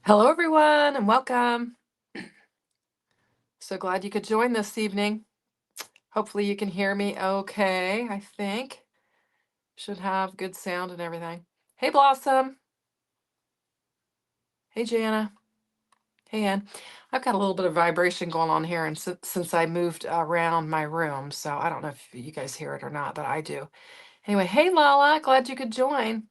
Hello, everyone, and welcome. So glad you could join this evening. Hopefully you can hear me okay, I think. Should have good sound and everything. Hey, Blossom. Hey, Jana. Hey, Ann. I've got a little bit of vibration going on here, and since I moved around my room, so I don't know if you guys hear it or not, but I do. Anyway, hey, Lala. Glad you could join.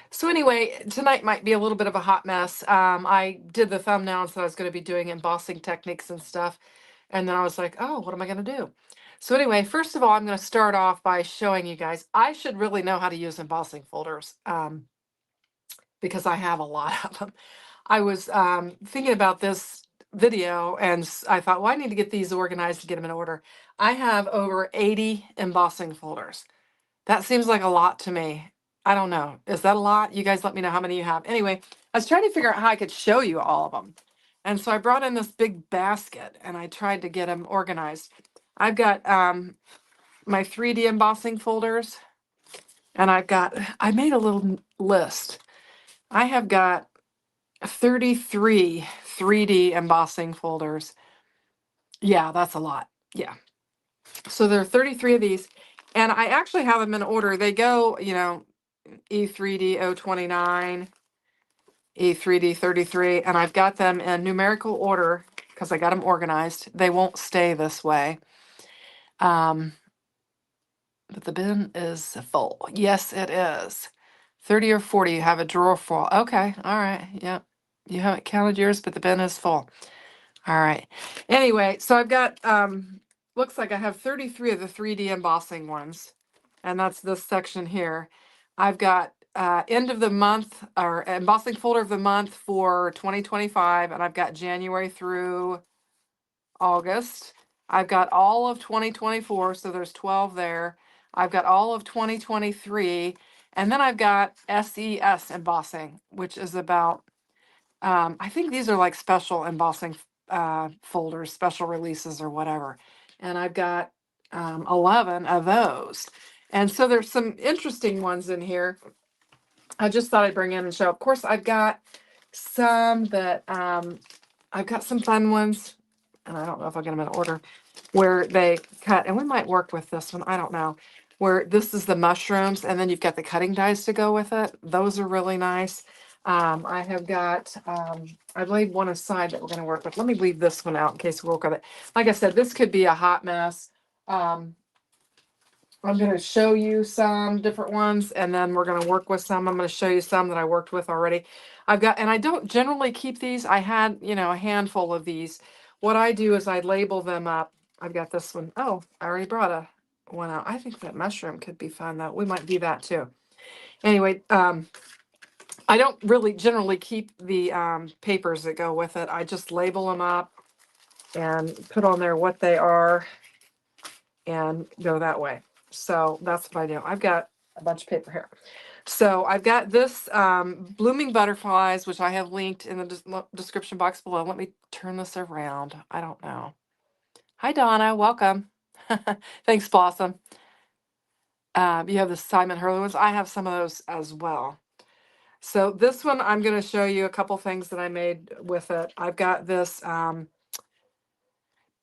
So anyway, tonight might be a little bit of a hot mess. I did the thumbnail and said I was going to be doing embossing techniques and stuff. And then I was like, oh, what am I going to do? So anyway, first of all, I'm going to start off by showing you guys. I should really know how to use embossing folders because I have a lot of them. I was thinking about this video and I thought, well, I need to get these organized and get them in order. I have over 80 embossing folders. That seems like a lot to me. I don't know. Is that a lot? You guys let me know how many you have. Anyway, I was trying to figure out how I could show you all of them. And so I brought in this big basket and I tried to get them organized. I've got my 3D embossing folders and I made a little list. I have got 33 3D embossing folders. Yeah, that's a lot. Yeah. So there are 33 of these and I actually have them in order. They go, E3D 029, E3D 33, and I've got them in numerical order because I got them organized. They won't stay this way. But the bin is full. Yes, it is. 30 or 40, you have a drawer full. Okay, all right, yep. You haven't counted yours, but the bin is full. All right. Anyway, so I've got, looks like I have 33 of the 3D embossing ones, and that's this section here. I've got end of the month or embossing folder of the month for 2025, and I've got January through August. I've got all of 2024, so there's 12 there. I've got all of 2023, and then I've got SES embossing, which is about I think these are like special embossing folders, special releases or whatever. And I've got 11 of those. And so there's some interesting ones in here. I just thought I'd bring in and show. Of course, I've got some that I've got some fun ones, and I don't know if I'll get them in order, where they cut, and we might work with this one, I don't know, where this is the mushrooms, and then you've got the cutting dies to go with it. Those are really nice. I have got, I've laid one aside that we're going to work with. Let me leave this one out in case we work with it. Like I said, this could be a hot mess. I'm going to show you some different ones and then we're going to work with some. I'm going to show you some that I worked with already. I've got, and I don't generally keep these. I had, a handful of these. What I do is I label them up. I've got this one. Oh, I already brought one out. I think that mushroom could be fun though. We might do that too. Anyway, I don't really generally keep the papers that go with it. I just label them up and put on there what they are and go that way. So that's what I do. I've got a bunch of paper here. So I've got this blooming butterflies, which I have linked in the description box below. Let me turn this around. I don't know. Hi, Donna. Welcome. Thanks, Blossom. You have the Simon Hurley ones. I have some of those as well. So this one, I'm going to show you a couple things that I made with it. I've got this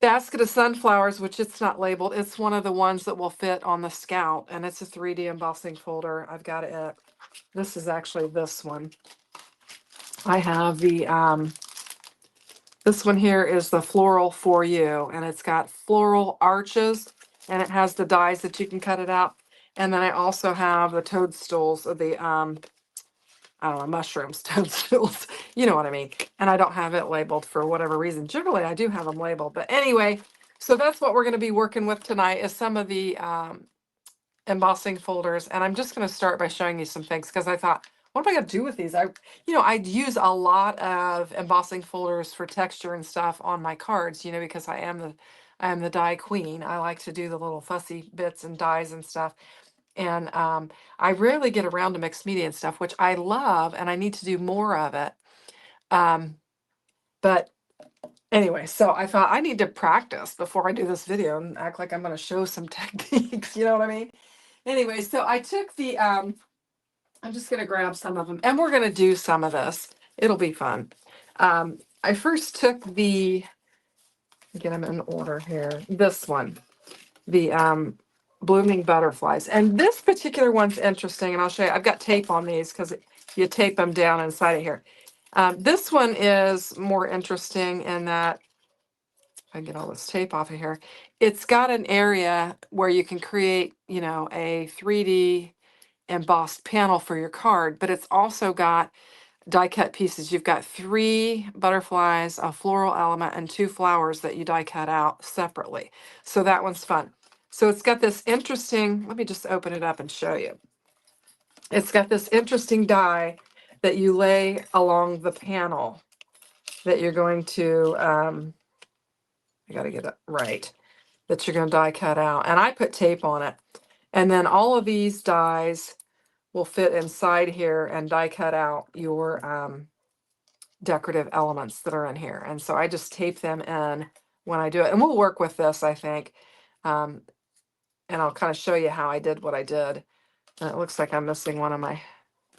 basket of sunflowers, which it's not labeled. It's one of the ones that will fit on the Scout, and it's a 3D embossing folder. I've got it. This is actually this one. I have the, this one here is the Floral For You, and it's got floral arches, and it has the dies that you can cut it out. And then I also have the toadstools of the, I don't know, mushrooms, toadstools, you know what I mean. And I don't have it labeled for whatever reason. Generally, I do have them labeled. But anyway, so that's what we're going to be working with tonight is some of the embossing folders. And I'm just going to start by showing you some things because I thought, what am I going to do with these? I use a lot of embossing folders for texture and stuff on my cards, because I am the die queen. I like to do the little fussy bits and dies and stuff. And I rarely get around to mixed media and stuff, which I love, and I need to do more of it. But anyway, so I thought I need to practice before I do this video and act like I'm going to show some techniques. You know what I mean? Anyway, so I took I'm just going to grab some of them, and we're going to do some of this. It'll be fun. I first took get them in order here. This one, the blooming butterflies. And this particular one's interesting, and I'll show you. I've got tape on these because you tape them down inside of here. This one is more interesting in that, if I get all this tape off of here, it's got an area where you can create, a 3D embossed panel for your card, but it's also got die cut pieces. You've got 3 butterflies, a floral element, and 2 flowers that you die cut out separately. So that one's fun. So it's got this interesting, let me just open it up and show you. It's got this interesting die that you lay along the panel that you're going to, I got to get it right, that you're going to die cut out. And I put tape on it. And then all of these dies will fit inside here and die cut out your decorative elements that are in here. And so I just tape them in when I do it. And we'll work with this, I think. And I'll kind of show you how I did what I did. And it looks like I'm missing one of my,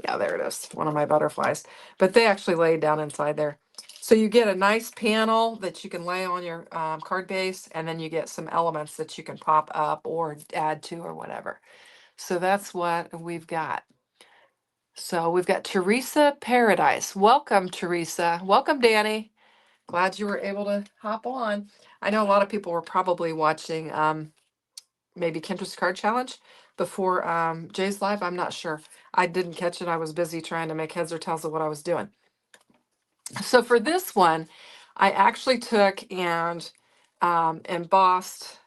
yeah, there it is, one of my butterflies. But they actually laid down inside there. So you get a nice panel that you can lay on your card base, and then you get some elements that you can pop up or add to or whatever. So that's what we've got. So we've got Teresa Paradise. Welcome, Teresa. Welcome, Danny. Glad you were able to hop on. I know a lot of people were probably watching maybe Kendra's Card Challenge before Jay's live. I'm not sure. I didn't catch it. I was busy trying to make heads or tails of what I was doing. So for this one, I actually took and embossed.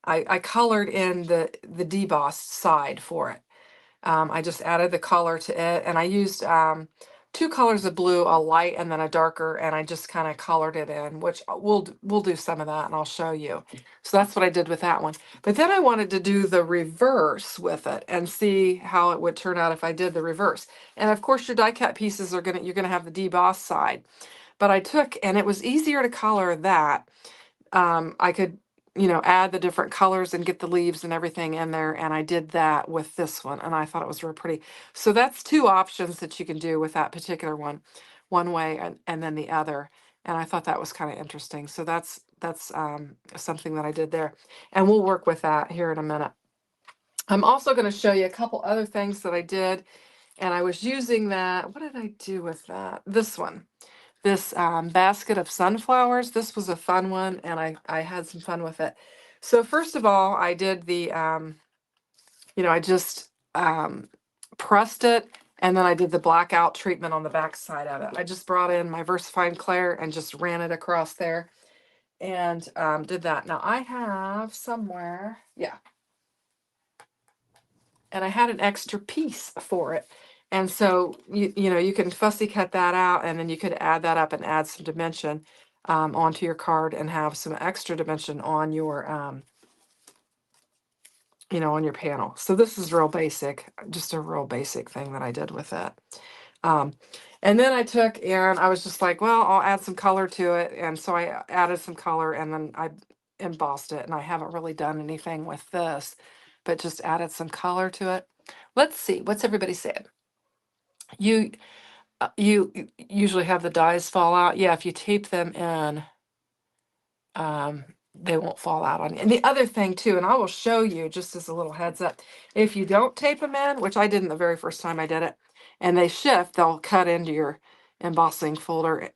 I colored in the debossed side for it. I just added the color to it, and I used 2 colors of blue, a light and then a darker, and I just kind of colored it in, which we'll do some of that, and I'll show you. So that's what I did with that one. But then I wanted to do the reverse with it and see how it would turn out if I did the reverse. And of course, your die cut pieces you're gonna have the debossed side. But I took, and it was easier to color that. I could add the different colors and get the leaves and everything in there. And I did that with this one, and I thought it was real pretty. So that's 2 options that you can do with that particular one way and then the other. And I thought that was kind of interesting. So that's something that I did there. And we'll work with that here in a minute. I'm also going to show you a couple other things that I did. And I was using that. What did I do with that? This one. This basket of sunflowers. This was a fun one, and I had some fun with it. So first of all, I did the, I just pressed it, and then I did the blackout treatment on the back side of it. I just brought in my VersaFine Clair and just ran it across there and did that. Now I have somewhere, yeah, and I had an extra piece for it. And so, you can fussy cut that out, and then you could add that up and add some dimension onto your card and have some extra dimension on your, on your panel. So this is real basic, just a real basic thing that I did with it. And then I took and I was just like, well, I'll add some color to it. And so I added some color, and then I embossed it. And I haven't really done anything with this, but just added some color to it. Let's see, what's everybody saying? You usually have the dies fall out. Yeah, if you tape them in, they won't fall out on you. And the other thing too, and I will show you just as a little heads up, if you don't tape them in, which I didn't the very first time I did it, and they shift, they'll cut into your embossing folder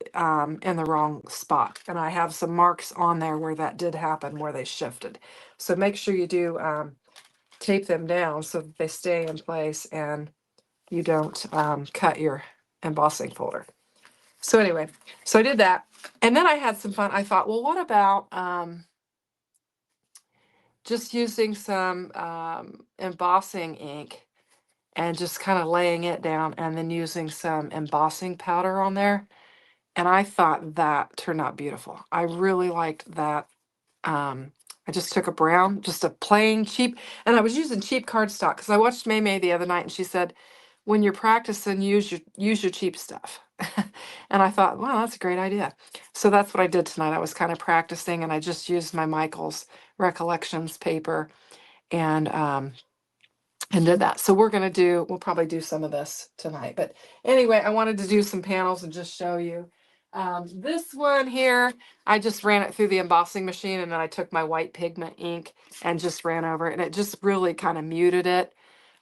in the wrong spot. And I have some marks on there where that did happen, where they shifted. So make sure you do tape them down so that they stay in place and you don't cut your embossing folder. So anyway, so I did that. And then I had some fun. I thought, well, what about just using some embossing ink and just kind of laying it down and then using some embossing powder on there. And I thought that turned out beautiful. I really liked that. I just took a brown, just a plain cheap, and I was using cheap cardstock because I watched May May the other night and she said, when you're practicing, use your cheap stuff. And I thought, wow, that's a great idea. So that's what I did tonight. I was kind of practicing and I just used my Michael's Recollections paper and did that. So we'll probably do some of this tonight. But anyway, I wanted to do some panels and just show you. This one here, I just ran it through the embossing machine and then I took my white pigment ink and just ran over it and it just really kind of muted it.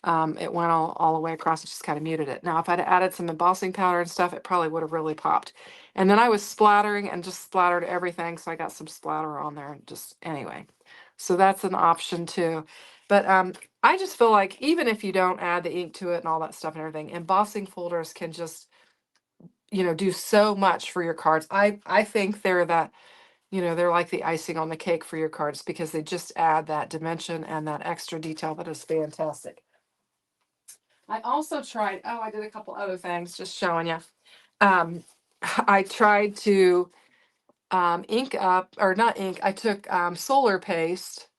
It went all the way across, it just kind of muted it. Now, if I'd added some embossing powder and stuff, it probably would have really popped. And then I was splattering and just splattered everything. So I got some splatter on there and just, anyway. So that's an option too. But I just feel like even if you don't add the ink to it and all that stuff and everything, embossing folders can just, do so much for your cards. I think they're that, they're like the icing on the cake for your cards because they just add that dimension and that extra detail that is fantastic. I also tried, I did a couple other things, just showing you. I tried to ink up, or not ink, I took solar paste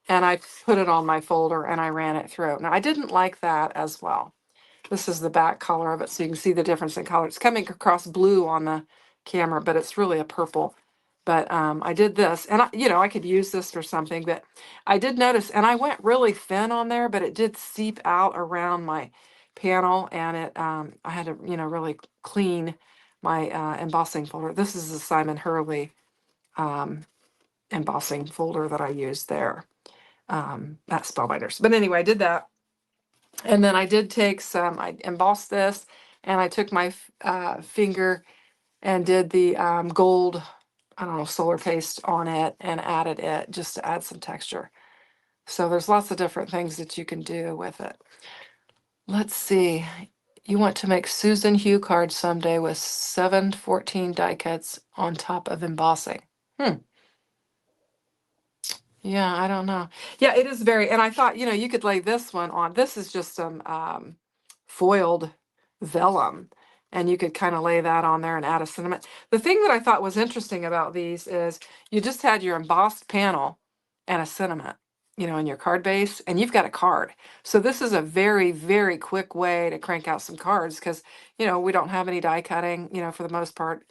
and I put it on my folder and I ran it through. Now, I didn't like that as well. This is the back color of it, so you can see the difference in color. It's coming across blue on the camera, but it's really a purple. But I did this, and I could use this for something, but I did notice, and I went really thin on there, but it did seep out around my panel, and I had to, really clean my embossing folder. This is the Simon Hurley embossing folder that I used there at Spellbinders. But anyway, I did that. And then I did take I embossed this and I took my finger and did the gold, I don't know, solar paste on it and added it just to add some texture. So there's lots of different things that you can do with it. Let's see. You want to make Susan Hue cards someday with 714 die cuts on top of embossing. Yeah, I don't know. Yeah, it is very, and I thought, you could lay this one on. This is just some foiled vellum, and you could kind of lay that on there and add a sentiment. The thing that I thought was interesting about these is you just had your embossed panel and a sentiment, in your card base, and you've got a card. So this is a very, very quick way to crank out some cards because, we don't have any die cutting, for the most part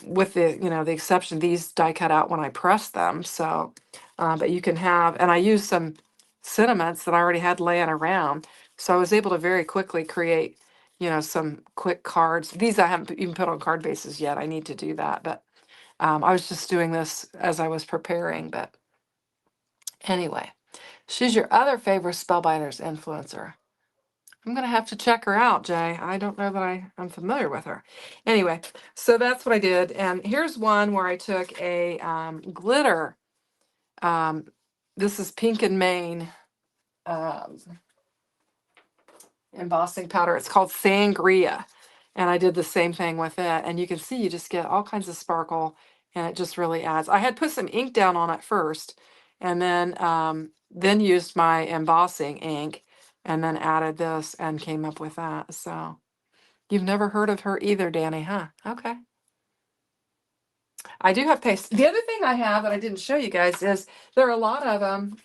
with the exception these die cut out when I press them. So, but you can have, and I used some sentiments that I already had laying around. So I was able to very quickly create, some quick cards. These I haven't even put on card bases yet. I need to do that. But I was just doing this as I was preparing. But anyway, she's your other favorite Spellbinders influencer. I'm going to have to check her out, Jay. I don't know that I'm familiar with her. Anyway, so that's what I did. And here's one where I took a glitter. This is Pink and Maine um, embossing powder. It's called Sangria. And I did the same thing with it. And you can see you just get all kinds of sparkle. And it just really adds. I had put some ink down on it first. And then used my embossing ink. And then added this and came up with that. So you've never heard of her either, Danny, huh? Okay. I do have paste. The other thing I have that I didn't show you guys is there are a lot of them.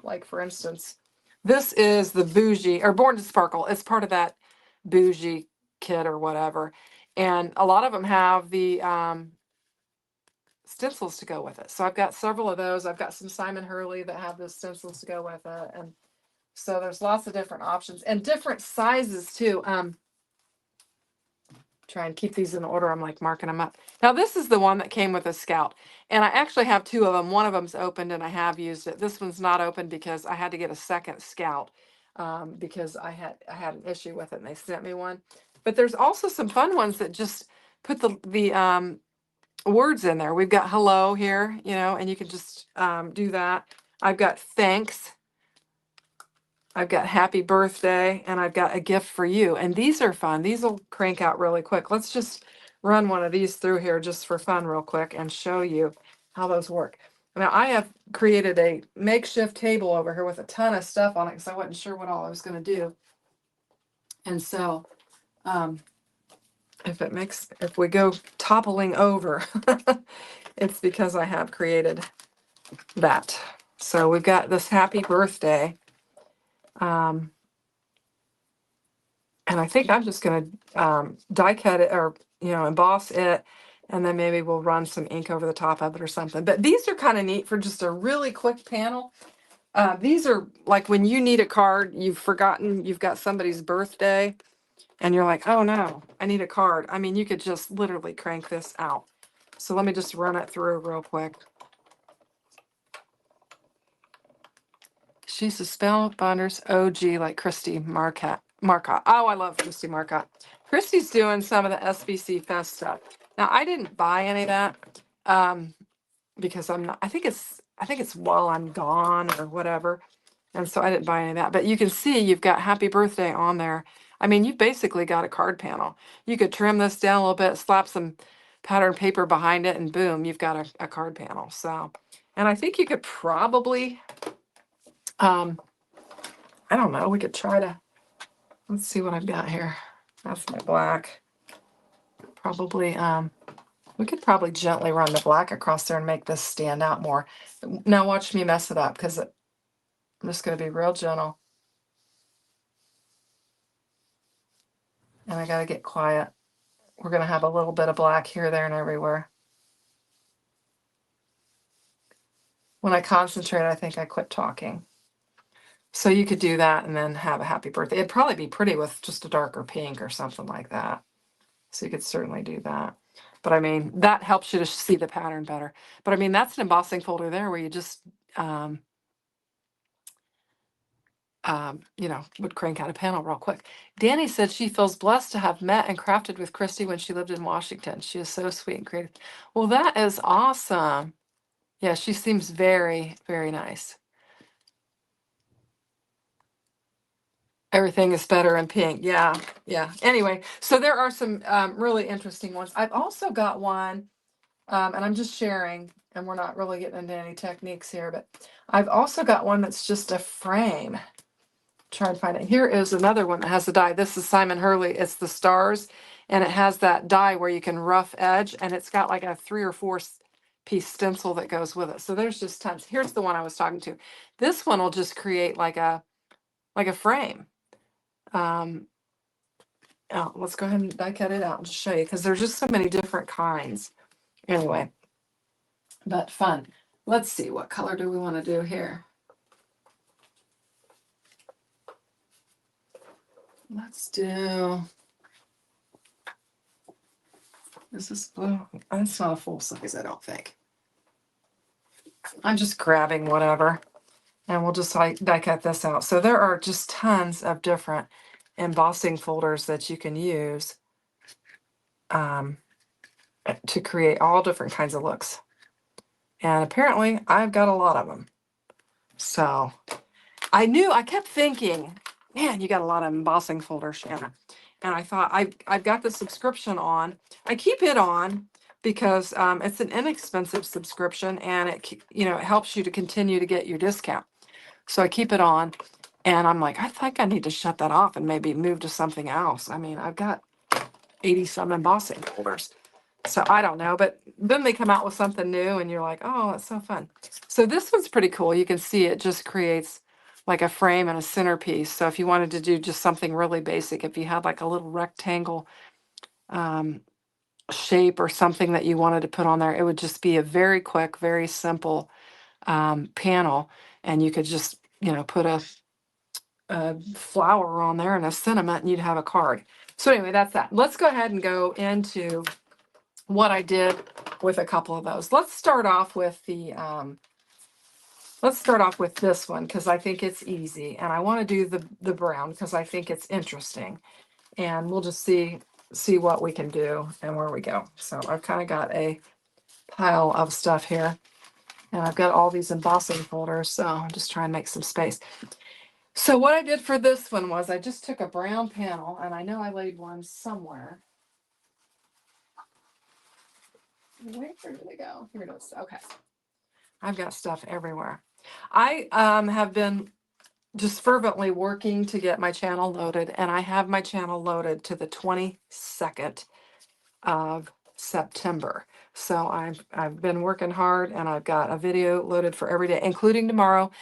Like for instance, this is the Bougie or Born to Sparkle. It's part of that Bougie kit or whatever. And a lot of them have the stencils to go with it. So I've got several of those. I've got some Simon Hurley that have the stencils to go with it. And so there's lots of different options and different sizes too. Try and keep these in order. I'm like marking them up. Now this is the one that came with a Scout, and I actually have two of them. One of them's opened and I have used it. This one's not open because I had to get a second Scout because I had an issue with it and they sent me one. But there's also some fun ones that just put the words in there. We've got hello here, and you can just do that. I've got thanks. I've got happy birthday, and I've got a gift for you. And these are fun. These will crank out really quick. Let's just run one of these through here just for fun real quick and show you how those work. Now, I have created a makeshift table over here with a ton of stuff on it because I wasn't sure what all I was going to do. And so if we go toppling over, it's because I have created that. So we've got this happy birthday. And I think I'm just going to die cut it, or, emboss it. And then maybe we'll run some ink over the top of it or something. But these are kind of neat for just a really quick panel. These are like when you need a card, you've forgotten you've got somebody's birthday, and you're like, oh no, I need a card. I mean, you could just literally crank this out. So let me just run it through real quick. She's a spell binders OG, like Christy Marcotte. Oh, I love Christy Marcotte. Christy's doing some of the SBC Fest stuff. Now, I didn't buy any of that because I'm not. I think it's while I'm gone or whatever, and so I didn't buy any of that. But you can see you've got Happy Birthday on there. I mean, you've basically got a card panel. You could trim this down a little bit, slap some pattern paper behind it, and boom, you've got a card panel. So, and I think you could probably. I don't know. We could try to, let's see what I've got here. That's my black. Probably, we could probably gently run the black across there and make this stand out more. Now watch me mess it up, because I'm just going to be real gentle. And I got to get quiet. We're going to have a little bit of black here, there, and everywhere. When I concentrate, I think I quit talking. So you could do that and then have a happy birthday. It'd probably be pretty with just a darker pink or something like that. So you could certainly do that. But I mean, that helps you to see the pattern better. But I mean, that's an embossing folder there where you just, would crank out a panel real quick. Danny said she feels blessed to have met and crafted with Christy when she lived in Washington. She is so sweet and creative. Well, that is awesome. Yeah, she seems very, very nice. Everything is better in pink. Yeah, yeah. Anyway, so there are some really interesting ones. I've also got one, and I'm just sharing, and we're not really getting into any techniques here, but I've also got one that's just a frame. Try and find it. Here is another one that has the die. This is Simon Hurley. It's the stars, and it has that die where you can rough edge, and it's got like a 3 or 4 piece stencil that goes with it. So there's just tons. Here's the one I was talking to. This one will just create like a frame. Let's go ahead and die cut it out and just show you, because there's just so many different kinds. Anyway, but fun. Let's see, what color do we want to do here? Let's do, is this blue? That's not a full size, I don't think. I'm just grabbing whatever, and we'll just die cut this out. So there are just tons of different embossing folders that you can use to create all different kinds of looks. And apparently I've got a lot of them. So I kept thinking, man, you got a lot of embossing folders, Shanna. And I thought, I've got the subscription on. I keep it on because it's an inexpensive subscription, and it helps you to continue to get your discount. So I keep it on, and I'm like, I think I need to shut that off and maybe move to something else. I mean, I've got 80 some embossing folders. So I don't know, but then they come out with something new and you're like, oh, that's so fun. So this one's pretty cool. You can see it just creates like a frame and a centerpiece. So if you wanted to do just something really basic, if you had like a little rectangle shape or something that you wanted to put on there, it would just be a very quick, very simple panel. And you could just, put a flower on there and a sentiment, and you'd have a card. So anyway, that's that. Let's go ahead and go into what I did with a couple of those. Let's start off with this one, because I think it's easy, and I want to do the brown because I think it's interesting, and we'll just see what we can do and where we go. So I've kind of got a pile of stuff here, and I've got all these embossing folders, so I'm just trying to make some space. So what I did for this one was I just took a brown panel, and I know I laid one somewhere. Where did it go? Here it is. Okay. I've got stuff everywhere. I have been just fervently working to get my channel loaded, and I have my channel loaded to the 22nd of September. So I've been working hard, and I've got a video loaded for every day, including tomorrow.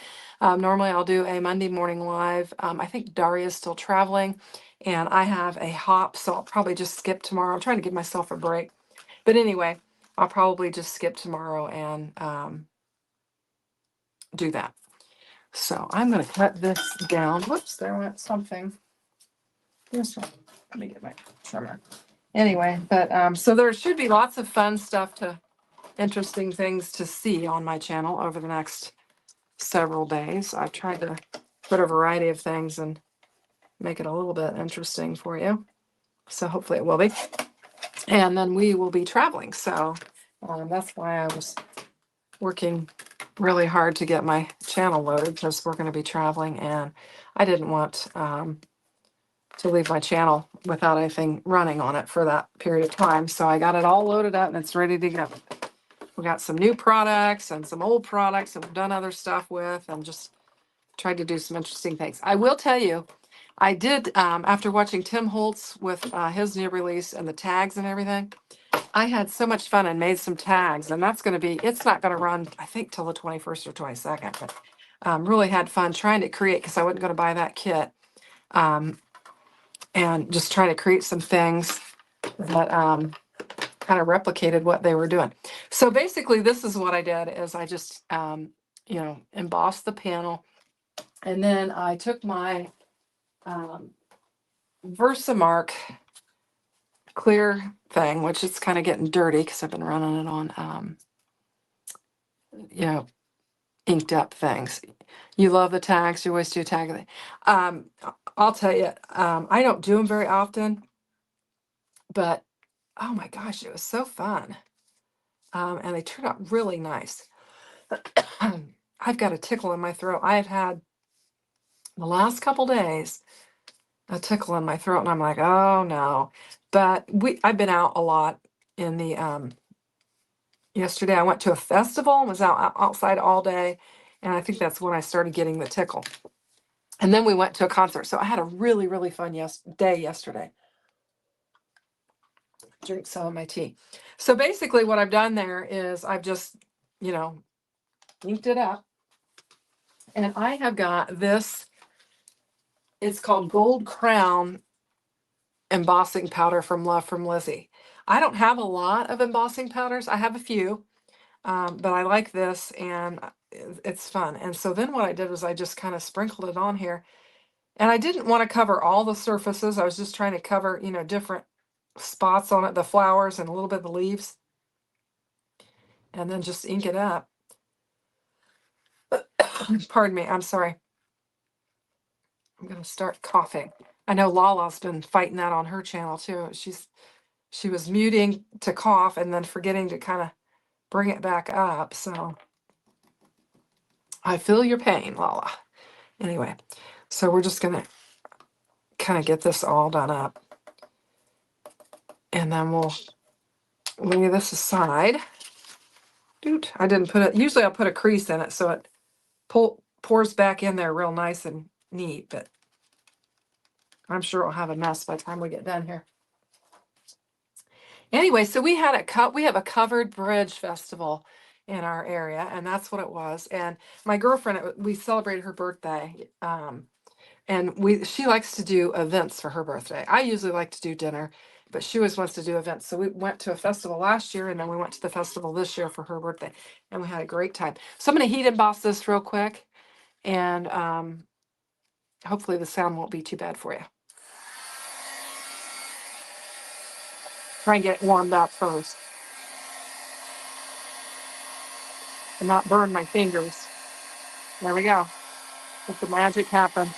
Normally I'll do a Monday morning live. I think Daria's still traveling, and I have a hop, so I'll probably just skip tomorrow. I'm trying to give myself a break. But anyway, I'll probably just skip tomorrow and do that. So I'm going to cut this down. Whoops, there went something. This one. Let me get my trimmer. Anyway, but so there should be lots of fun stuff interesting things to see on my channel over the next several days. I've tried to put a variety of things and make it a little bit interesting for you. So hopefully it will be. And then we will be traveling. So that's why I was working really hard to get my channel loaded, because we're going to be traveling, and I didn't want to leave my channel without anything running on it for that period of time. So I got it all loaded up and it's ready to go. We got some new products and some old products that we've done other stuff with, and just tried to do some interesting things. I will tell you, I did, after watching Tim Holtz with his new release and the tags and everything, I had so much fun and made some tags, and that's going to be, it's not going to run, I think, till the 21st or 22nd, but really had fun trying to create, because I wasn't going to buy that kit, and just trying to create some things that kind of replicated what they were doing. So basically, this is what I did, is I just, embossed the panel, and then I took my Versamark clear thing, which is kind of getting dirty because I've been running it on, inked up things. You love the tags. You always do a tag of it. I'll tell you, I don't do them very often, but oh my gosh, it was so fun. And they turned out really nice. I've got a tickle in my throat. I have had the last couple days a tickle in my throat, and I'm like, oh no. But I've been out a lot in the yesterday I went to a festival and was outside all day, and I think that's when I started getting the tickle. And then we went to a concert. So I had a really, really fun day yesterday. Drink some of my tea. So basically what I've done there is I've just, inked it up. And I have got this, it's called Gold Crown embossing powder from Love from Lizzie. I don't have a lot of embossing powders. I have a few, but I like this, and it's fun. And so then what I did was I just kind of sprinkled it on here. And I didn't want to cover all the surfaces. I was just trying to cover, different spots on it, the flowers and a little bit of the leaves, and then just ink it up. Pardon me, I'm sorry. I'm going to start coughing. I know Lala's been fighting that on her channel too. She was muting to cough and then forgetting to kind of bring it back up. So I feel your pain, Lala. Anyway, so we're just going to kind of get this all done up. And then we'll lay this aside. Dude, I didn't put it. Usually I'll put a crease in it so it pours back in there real nice and neat, but I'm sure I'll have a mess by the time we get done here. Anyway, so we have a covered bridge festival in our area, and that's what it was. And my girlfriend, we celebrated her birthday, and she likes to do events for her birthday. I usually like to do dinner, but she always wants to do events. So we went to a festival last year, and then we went to the festival this year for her birthday, and we had a great time. So I'm going to heat emboss this real quick, and hopefully the sound won't be too bad for you. Try and get it warmed up first and not burn my fingers. There we go. Let the magic happen.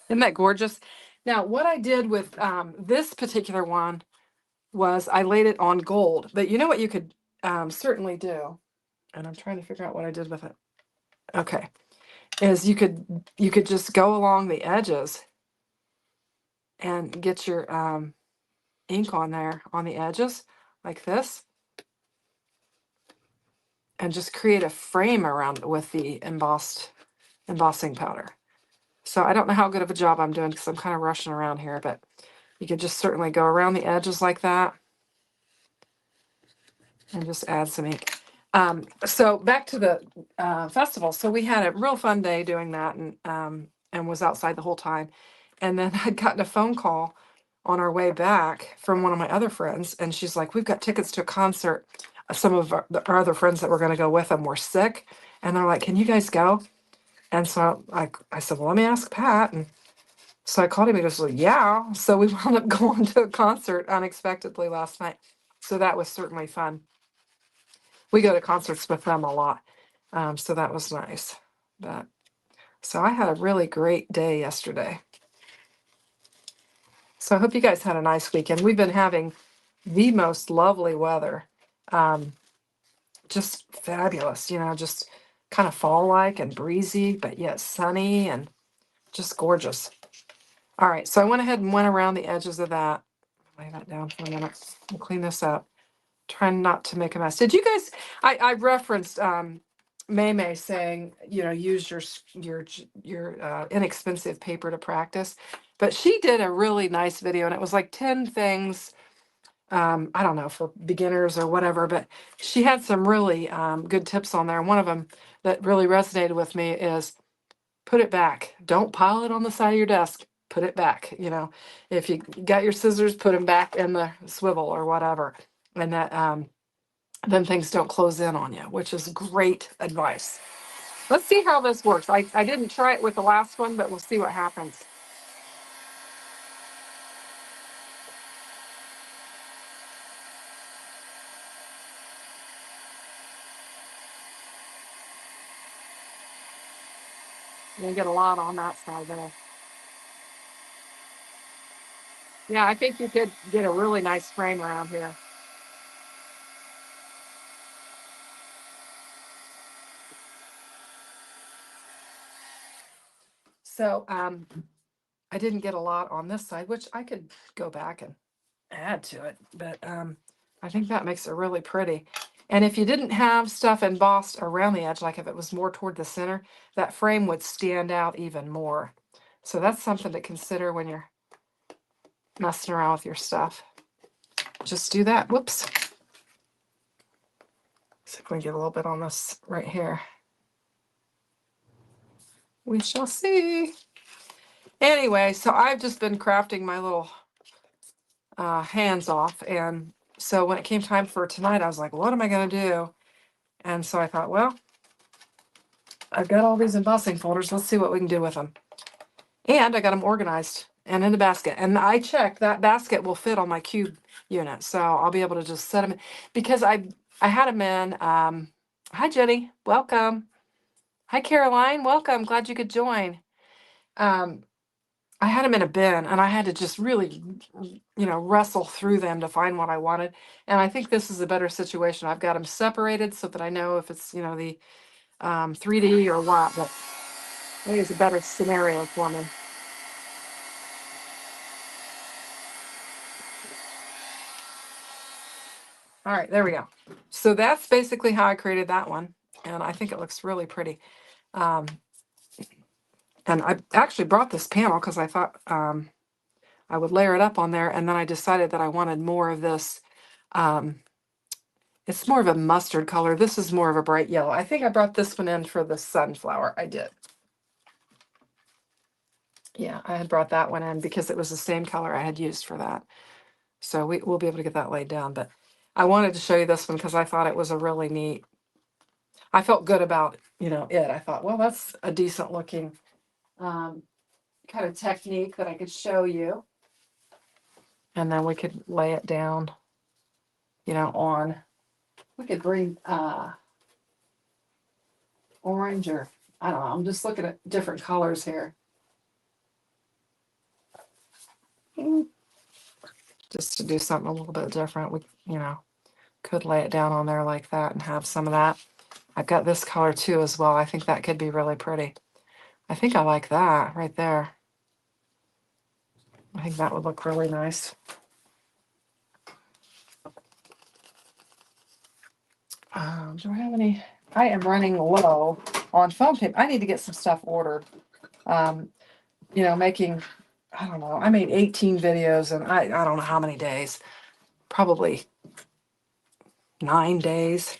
Isn't that gorgeous? Now, what I did with this particular one was I laid it on gold. But you know what you could certainly do, and I'm trying to figure out what I did with it. Okay, is you could just go along the edges and get your ink on there on the edges like this, and just create a frame around it with the embossing powder. So I don't know how good of a job I'm doing because I'm kind of rushing around here, but you could just certainly go around the edges like that and just add some ink. So back to the festival. So we had a real fun day doing that, and was outside the whole time. And then I'd gotten a phone call on our way back from one of my other friends, and she's like, "We've got tickets to a concert. Some of our other friends that were going to go with them were sick, and they're like, 'Can you guys go?'" And so I said, "Well, let me ask Pat." And so I called him. He goes, "Well, yeah." So we wound up going to a concert unexpectedly last night. So that was certainly fun. We go to concerts with them a lot. So that was nice. But so I had a really great day yesterday. So I hope you guys had a nice weekend. We've been having the most lovely weather. Just fabulous, just kind of fall-like and breezy, but yet sunny and just gorgeous. All right, so I went ahead and went around the edges of that. Lay that down for a minute. We'll clean this up. Trying not to make a mess. Did you guys? I referenced May saying, use your inexpensive paper to practice, but she did a really nice video, and it was like 10 things. I don't know, for beginners or whatever, but she had some really good tips on there. And one of them that really resonated with me is put it back. Don't pile it on the side of your desk. Put it back. If you got your scissors, put them back in the swivel or whatever. And that then things don't close in on you, which is great advice. Let's see how this works. I didn't try it with the last one, but we'll see what happens. I'm gonna get a lot on that side there. Yeah, I think you could get a really nice frame around here. So I didn't get a lot on this side, which I could go back and add to it, but I think that makes it really pretty. And if you didn't have stuff embossed around the edge, like if it was more toward the center, that frame would stand out even more. So that's something to consider when you're messing around with your stuff. Just do that. Whoops. See if we can get a little bit on this right here. We shall see. Anyway, so I've just been crafting my little hands off. And so when it came time for tonight, I was like, what am I going to do? And so I thought, well, I've got all these embossing folders. Let's see what we can do with them. And I got them organized and in the basket. And I checked that basket will fit on my cube unit. So I'll be able to just set them in. Because I had them in. Hi, Jenny. Welcome. Hi, Caroline. Welcome. Glad you could join. I had them in a bin, and I had to just really, wrestle through them to find what I wanted. And I think this is a better situation. I've got them separated so that I know if it's, the 3D or what, but I think it's a better scenario for me. All right, there we go. So that's basically how I created that one. And I think it looks really pretty. And I actually brought this panel because I thought I would layer it up on there. And then I decided that I wanted more of this. It's more of a mustard color. This is more of a bright yellow. I think I brought this one in for the sunflower. I did. Yeah, I had brought that one in because it was the same color I had used for that. So we'll be able to get that laid down. But I wanted to show you this one because I thought it was a really neat. I felt good about, it. I thought, well, that's a decent looking kind of technique that I could show you. And then we could lay it down, on. We could bring orange or, I don't know. I'm just looking at different colors here. just to do something a little bit different. We, could lay it down on there like that and have some of that. I've got this color too as well. I think that could be really pretty. I think I like that right there. I think that would look really nice. Do I have any? I am running low on foam tape. I need to get some stuff ordered. Making, I don't know, I made 18 videos and I don't know how many days, probably 9 days.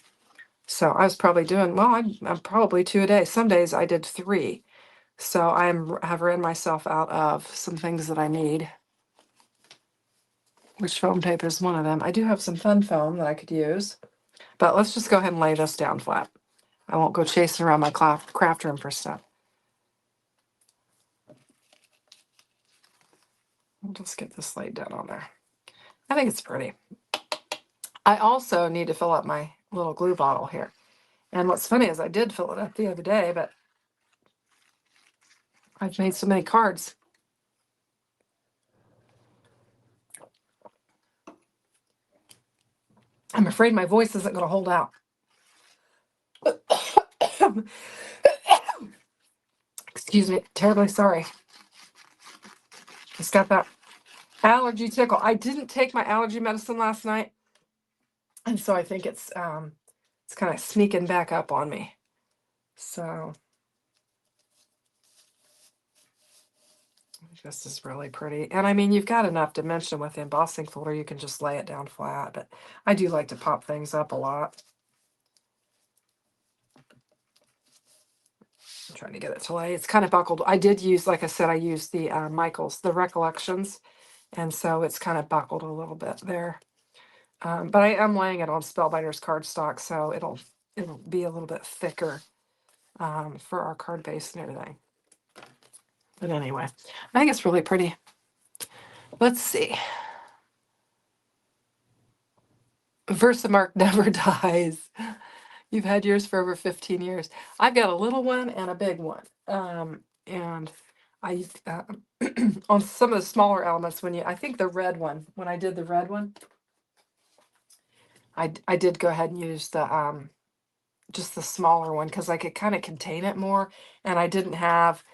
So I was probably doing, well, I'm probably 2 a day. Some days I did 3. So have ran myself out of some things that I need, which foam tape is one of them. I do have some fun foam that I could use, but let's just go ahead and lay this down flat. I won't go chasing around my craft room for stuff. I'll just get this laid down on there. I think it's pretty. I also need to fill up my little glue bottle here. And what's funny is I did fill it up the other day, but I've made so many cards. I'm afraid my voice isn't going to hold out. Excuse me, terribly sorry. Just got that allergy tickle. I didn't take my allergy medicine last night, and so I think it's kind of sneaking back up on me. So this is really pretty. And I mean, you've got enough dimension with the embossing folder. You can just lay it down flat, but I do like to pop things up a lot. I'm trying to get it to lay. It's kind of buckled. I did use, like I said, I used the Michaels, the Recollections, and so it's kind of buckled a little bit there. But I am laying it on Spellbinders cardstock, so it'll be a little bit thicker for our card base and everything. But anyway, I think it's really pretty. Let's see. Versamark never dies. You've had yours for over 15 years. I've got a little one and a big one. And I on some of the smaller elements, I think the red one, when I did the red one, I did go ahead and use the just the smaller one because I could kind of contain it more, and I didn't have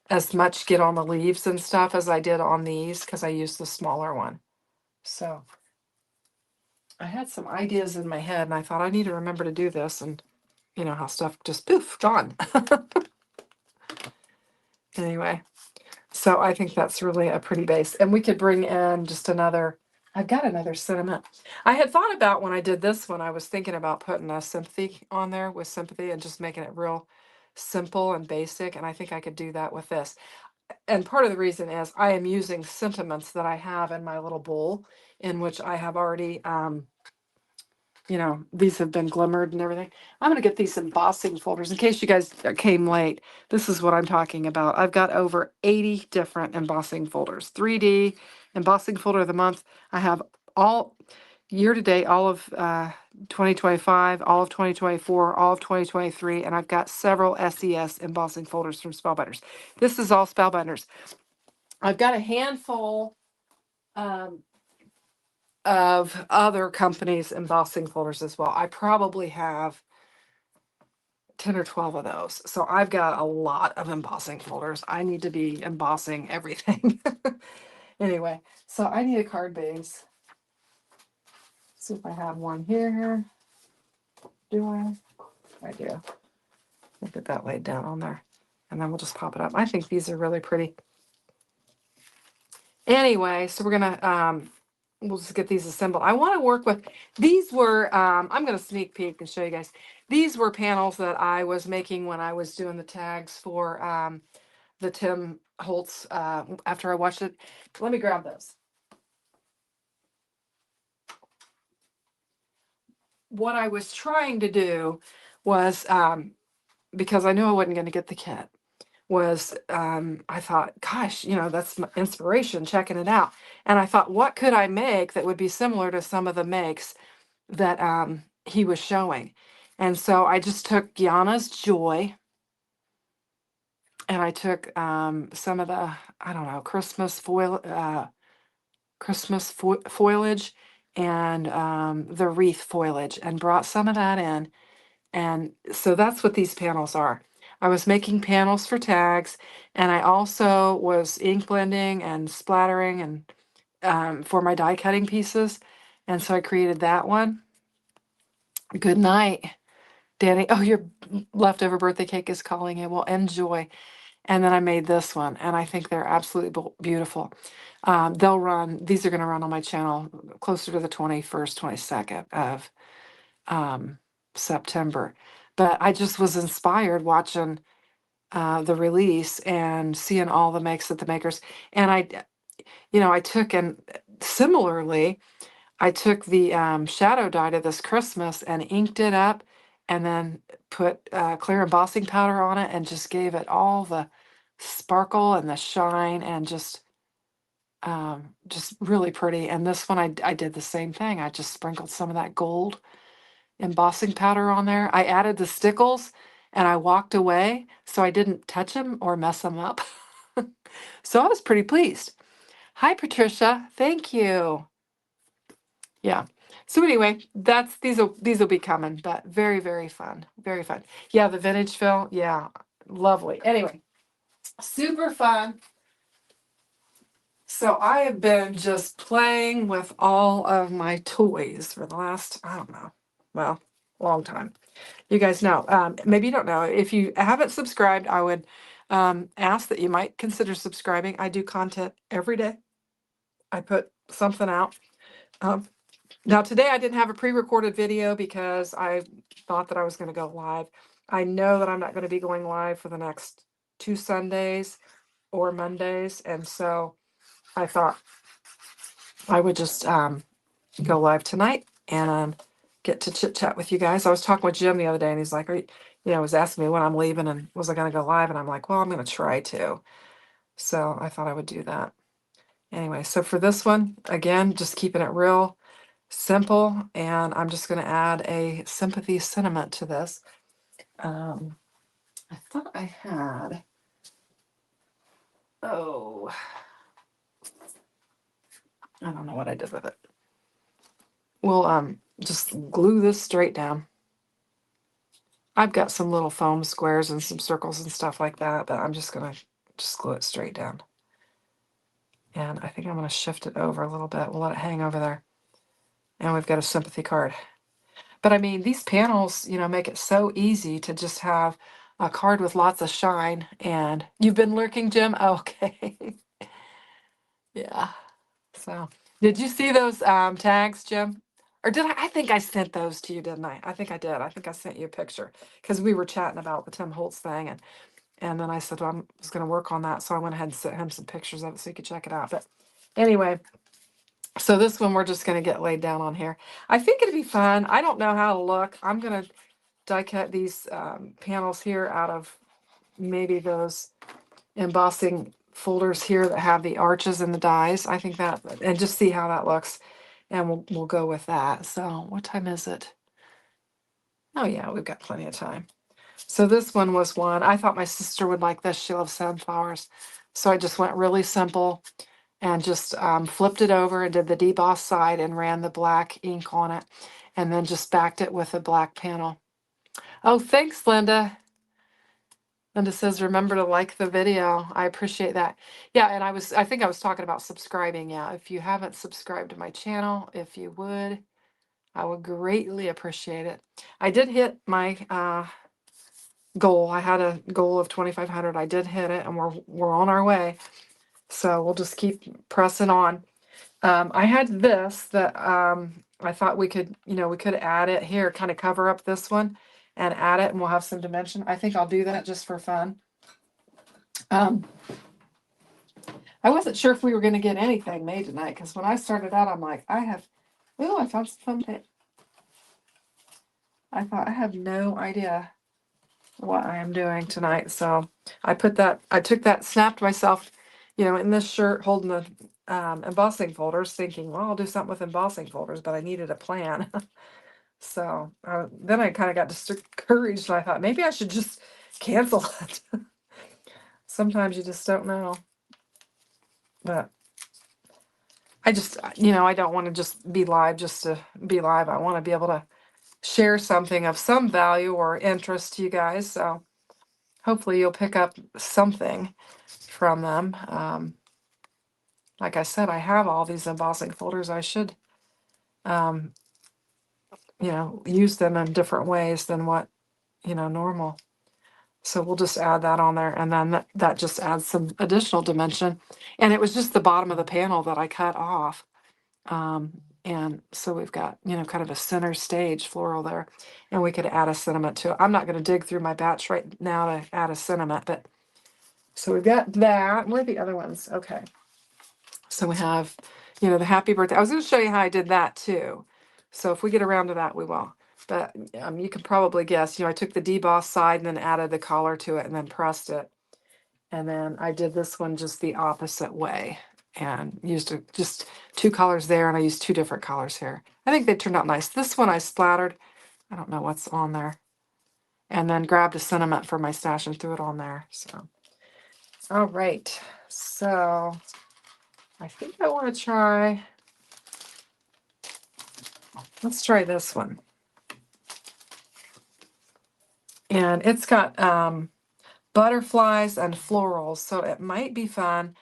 as much get on the leaves and stuff as I did on these because I used the smaller one. So I had some ideas in my head, and I thought I need to remember to do this, and you know how stuff just poof, gone. Anyway, so I think that's really a pretty base, and we could bring in just another. I've got another sentiment. I had thought about when I did this one, I was thinking about putting a sympathy on there with sympathy and just making it real simple and basic, and I think I could do that with this. And part of the reason is I am using sentiments that I have in my little bowl, in which I have already these have been glimmered and everything. I'm going to get these embossing folders in case you guys came late. This is what I'm talking about. I've got over 80 different embossing folders. 3D embossing folder of the month. I have all year to date, all of 2025, all of 2024, all of 2023, and I've got several SES embossing folders from Spellbinders. This is all Spellbinders. I've got a handful of other companies' embossing folders as well. I probably have 10 or 12 of those. So I've got a lot of embossing folders. I need to be embossing everything. Anyway, so I need a card base. See if I have one here. Do I? I do. I'll get that laid down on there. And then we'll just pop it up. I think these are really pretty. Anyway, so we're gonna we'll just get these assembled. I want to work with these were I'm gonna sneak peek and show you guys. These were panels that I was making when I was doing the tags for the Tim Holtz after I watched it. Let me grab those. What I was trying to do was because I knew I wasn't going to get the kit, was I thought, gosh, that's my inspiration, checking it out. And I thought, what could I make that would be similar to some of the makes that he was showing? And so I just took Gianna's Joy, and I took some of the, I don't know, Christmas foil, Christmas foliage and the wreath foliage, and brought some of that in. And so that's what these panels are. I was making panels for tags, and I also was ink blending and splattering and for my die cutting pieces. And so I created that one. Good night, Danny. Oh, your leftover birthday cake is calling you. Well, enjoy. And then I made this one, and I think they're absolutely beautiful. These are going to run on my channel closer to the 21st, 22nd of September. But I just was inspired watching the release and seeing all the makes that the makers. And I took, and similarly, I took the shadow die to this Christmas and inked it up, and then put clear embossing powder on it and just gave it all the sparkle and the shine, and just really pretty. And this one I did the same thing. I just sprinkled some of that gold embossing powder on there. I added the stickles and I walked away so I didn't touch them or mess them up. So I was pretty pleased. Hi, Patricia. Thank you. Yeah. So anyway, these will be coming, but very, very fun. Very fun. Yeah, the vintage fill. Yeah, lovely. Anyway, super fun. So I have been just playing with all of my toys for the last, I don't know, well, long time. You guys know. Maybe you don't know. If you haven't subscribed, I would ask that you might consider subscribing. I do content every day. I put something out. Um, Now today I didn't have a pre-recorded video because I thought that I was going to go live. I know that I'm not going to be going live for the next 2 Sundays or Mondays, and so I thought I would just go live tonight and get to chit chat with you guys. I was talking with Jim the other day, and he's like, was asking me when I'm leaving and was I going to go live, and I'm like, well, I'm going to try to. So I thought I would do that. Anyway, so for this one, again, just keeping it real simple, and I'm just going to add a sympathy sentiment to this. I thought I had, I don't know what I did with it. We'll just glue this straight down. I've got some little foam squares and some circles and stuff like that, but I'm just going to just glue it straight down. And I think I'm going to shift it over a little bit. We'll let it hang over there. And we've got a sympathy card. But I mean, these panels, make it so easy to just have a card with lots of shine. And you've been lurking, Jim? Oh, okay. Yeah. So did you see those tags, Jim? Or did I? I think I sent those to you, didn't I? I think I did. I think I sent you a picture because we were chatting about the Tim Holtz thing. And then I said, well, I was going to work on that. So I went ahead and sent him some pictures of it so you could check it out. But anyway, so this one we're just going to get laid down on here. I think it'd be fun. I don't know how to look. I'm going to die cut these panels here out of maybe those embossing folders here that have the arches and the dies. I think that, and just see how that looks. And we'll go with that. So what time is it? Oh yeah, we've got plenty of time. So this one was one. I thought my sister would like this. She loves sunflowers. So I just went really simple and just flipped it over and did the deboss side and ran the black ink on it. And then just backed it with a black panel. Oh, thanks, Linda. Linda says, remember to like the video. I appreciate that. Yeah, and I think I was talking about subscribing. Yeah, if you haven't subscribed to my channel, if you would, I would greatly appreciate it. I did hit my goal. I had a goal of 2,500. I did hit it, and we're on our way. So we'll just keep pressing on. I had this that I thought we could add it here, kind of cover up this one and add it, and we'll have some dimension. I think I'll do that just for fun. I wasn't sure if we were going to get anything made tonight, because when I started out, I'm like, I found some fun. I thought I have no idea what I am doing tonight. So I took that, snapped myself, in this shirt holding the embossing folders, thinking, well, I'll do something with embossing folders, but I needed a plan. So then I kind of got discouraged, and I thought maybe I should just cancel it. Sometimes you just don't know. But I just, I don't want to just be live just to be live. I want to be able to share something of some value or interest to you guys. So hopefully you'll pick up something from them. Like I said, I have all these embossing folders. I should, um, use them in different ways than what, normal. So we'll just add that on there, and then that just adds some additional dimension. And it was just the bottom of the panel that I cut off. And so we've got, kind of a center stage floral there, and we could add a sentiment to it. I'm not going to dig through my batch right now to add a sentiment, but so we've got that. Where are the other ones? Okay. So we have, the happy birthday. I was going to show you how I did that too. So if we get around to that, we will. But you can probably guess, I took the deboss side and then added the collar to it and then pressed it. And then I did this one just the opposite way and used just two colors there, and I used two different colors here. I think they turned out nice. This one I splattered. I don't know what's on there. And then grabbed a sentiment for my stash and threw it on there. So, all right. So I think I want to try, let's try this one. And it's got butterflies and florals, so it might be fun.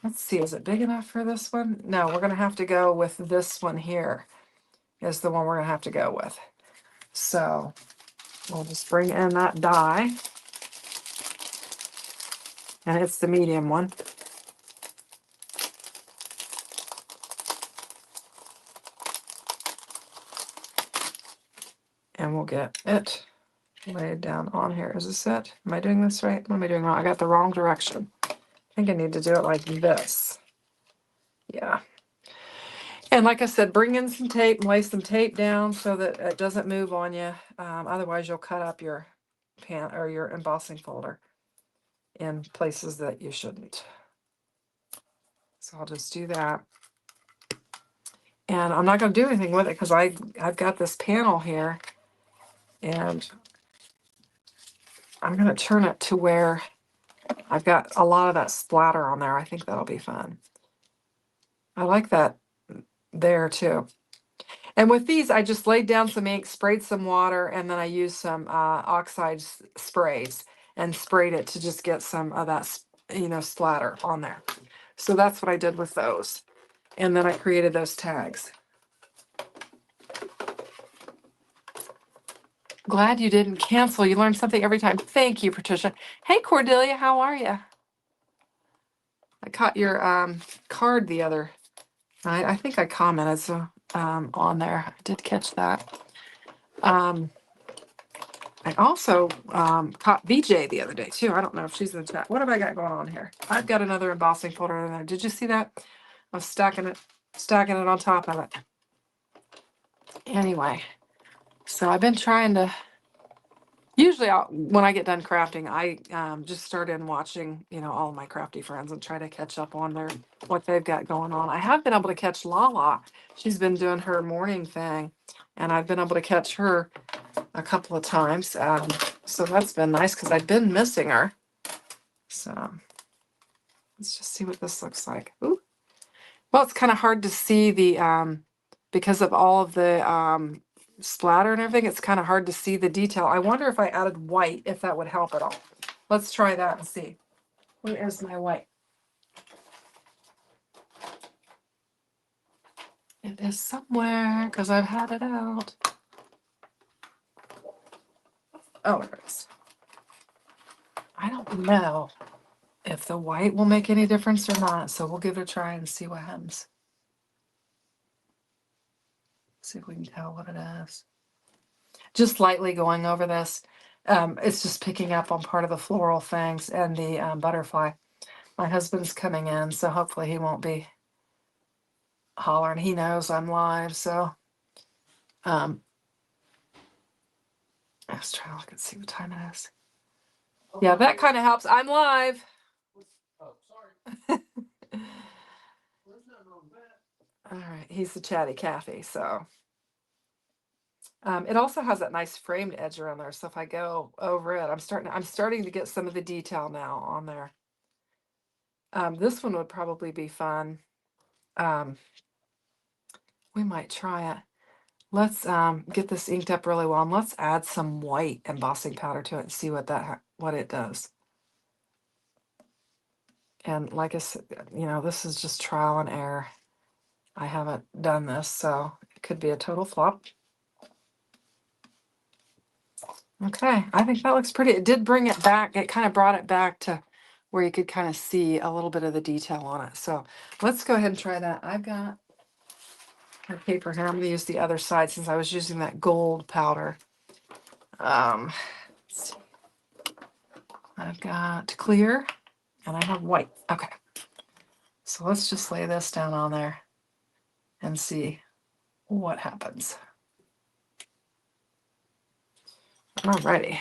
Let's see, is it big enough for this one? No, we're going to have to go with this one here is the one we're going to have to go with. So we'll just bring in that die. And it's the medium one. And we'll get it laid down on here. Is this it? Am I doing this right? What am I doing wrong? I got the wrong direction. I think I need to do it like this. Yeah. And like I said, bring in some tape and lay some tape down so that it doesn't move on you. Otherwise, you'll cut up your pan or your embossing folder in places that you shouldn't. So I'll just do that. And I'm not going to do anything with it because I've got this panel here. And I'm going to turn it to where I've got a lot of that splatter on there. I think that'll be fun. I like that there too. And with these, I just laid down some ink, sprayed some water, and then I used some oxide sprays and sprayed it to just get some of that, splatter on there. So that's what I did with those. And then I created those tags. Glad you didn't cancel. You learned something every time. Thank you, Patricia. Hey, Cordelia, how are you? I caught your card the other night. I think I commented on there. I did catch that. I also caught VJ the other day too. I don't know if she's in the chat. What have I got going on here? I've got another embossing folder in there. Did you see that? I'm stacking it on top of it. Anyway, so I've been trying to. Usually, when I get done crafting, I just start in watching, all of my crafty friends and try to catch up on what they've got going on. I have been able to catch Lala. She's been doing her morning thing, and I've been able to catch her a couple of times. So that's been nice because I've been missing her. So let's just see what this looks like. Ooh. Well, it's kind of hard to see the because of all of the splatter and everything. It's kind of hard to see the detail. I wonder if I added white, if that would help at all. Let's try that and see. Where is my white? It is somewhere because I've had it out. Oh, there it is. I don't know if the white will make any difference or not, so we'll give it a try and see what happens. See if we can tell what it is. Just lightly going over this. It's just picking up on part of the floral things and the butterfly. My husband's coming in, so hopefully he won't be hollering. He knows I'm live, so let's try to look and see what time it is. Yeah, that kind of helps. I'm live. Oh, sorry. All right, he's the chatty Cathy, so it also has that nice framed edge around there. So if I go over it, I'm starting to get some of the detail now on there. This one would probably be fun. we might try it. Let's get this inked up really well, and let's add some white embossing powder to it and see what it does. And like I said, this is just trial and error. I haven't done this, so it could be a total flop. Okay, I think that looks pretty. It did bring it back. It kind of brought it back to where you could kind of see a little bit of the detail on it. So let's go ahead and try that. I've got my paper here. I'm going to use the other side since I was using that gold powder. Let's see. I've got clear and I have white. Okay. So let's just lay this down on there and see what happens. Alrighty.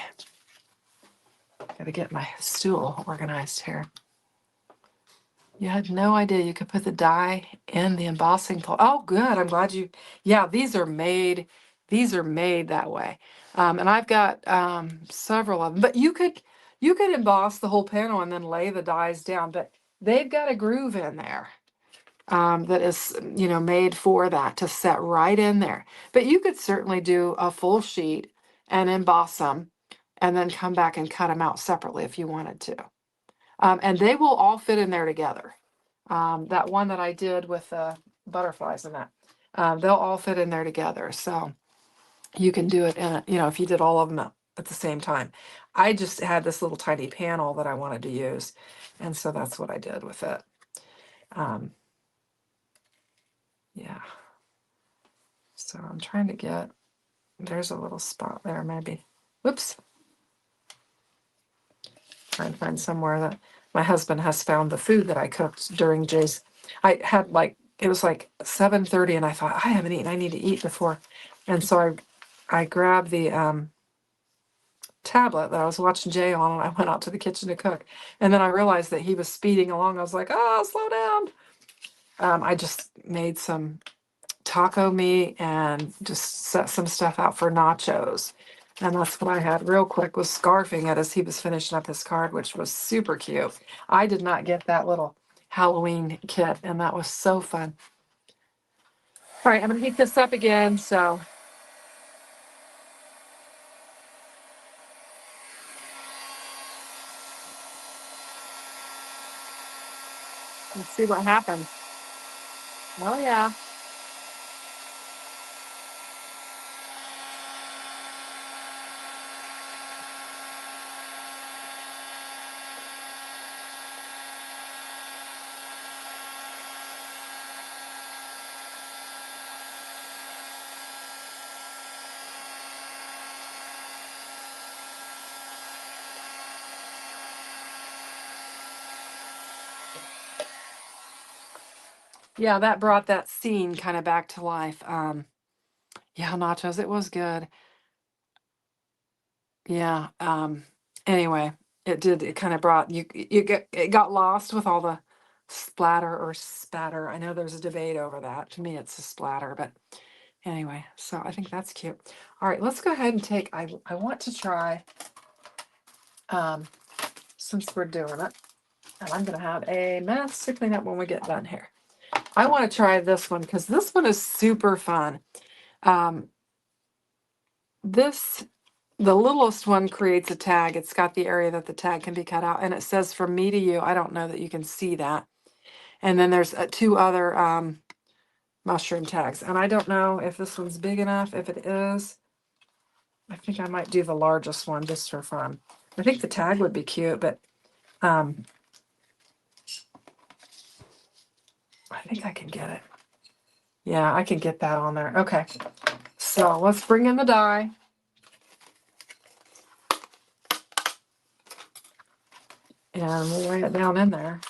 Gotta get my stool organized here. You had no idea you could put the die in the embossing pole. Oh, good. I'm glad you. Yeah, these are made. These are made that way. And I've got several of them. But you could emboss the whole panel and then lay the dies down. But they've got a groove in there that is, made for that to set right in there. But you could certainly do a full sheet and emboss them, and then come back and cut them out separately if you wanted to. And they will all fit in there together. That one that I did with butterflies and that, they'll all fit in there together. So you can do it in, if you did all of them at the same time. I just had this little tiny panel that I wanted to use. And so that's what I did with it. Yeah. So I'm trying to get, there's a little spot there maybe. Whoops. Trying to find somewhere that my husband has found the food that I cooked during Jay's. I had it was like 7:30 and I thought, I haven't eaten, I need to eat before. And so I grabbed the tablet that I was watching Jay on, and I went out to the kitchen to cook. And then I realized that he was speeding along. I was like, oh, slow down. I just made some taco meat and just set some stuff out for nachos. And that's what I had real quick, was scarfing it as he was finishing up his card, which was super cute. I did not get that little Halloween kit, and that was so fun. All right, I'm going to heat this up again. So let's see what happens. Oh, yeah. Yeah, that brought that scene kind of back to life. Yeah, nachos, it was good. Yeah. Anyway, it kind of brought it got lost with all the splatter or spatter. I know there's a debate over that. To me, it's a splatter, but anyway, so I think that's cute. All right, let's go ahead and take, I want to try, since we're doing it, and I'm going to have a mess to clean up when we get done here. I want to try this one because this one is super fun. The littlest one creates a tag. It's got the area that the tag can be cut out, and it says from me to you. I don't know that you can see that. And then there's two other mushroom tags, and I don't know if this one's big enough. If it is, I think I might do the largest one just for fun. I think the tag would be cute, but I think I can get it. Yeah, I can get that on there. Okay, so let's bring in the die. And we'll lay it down in there.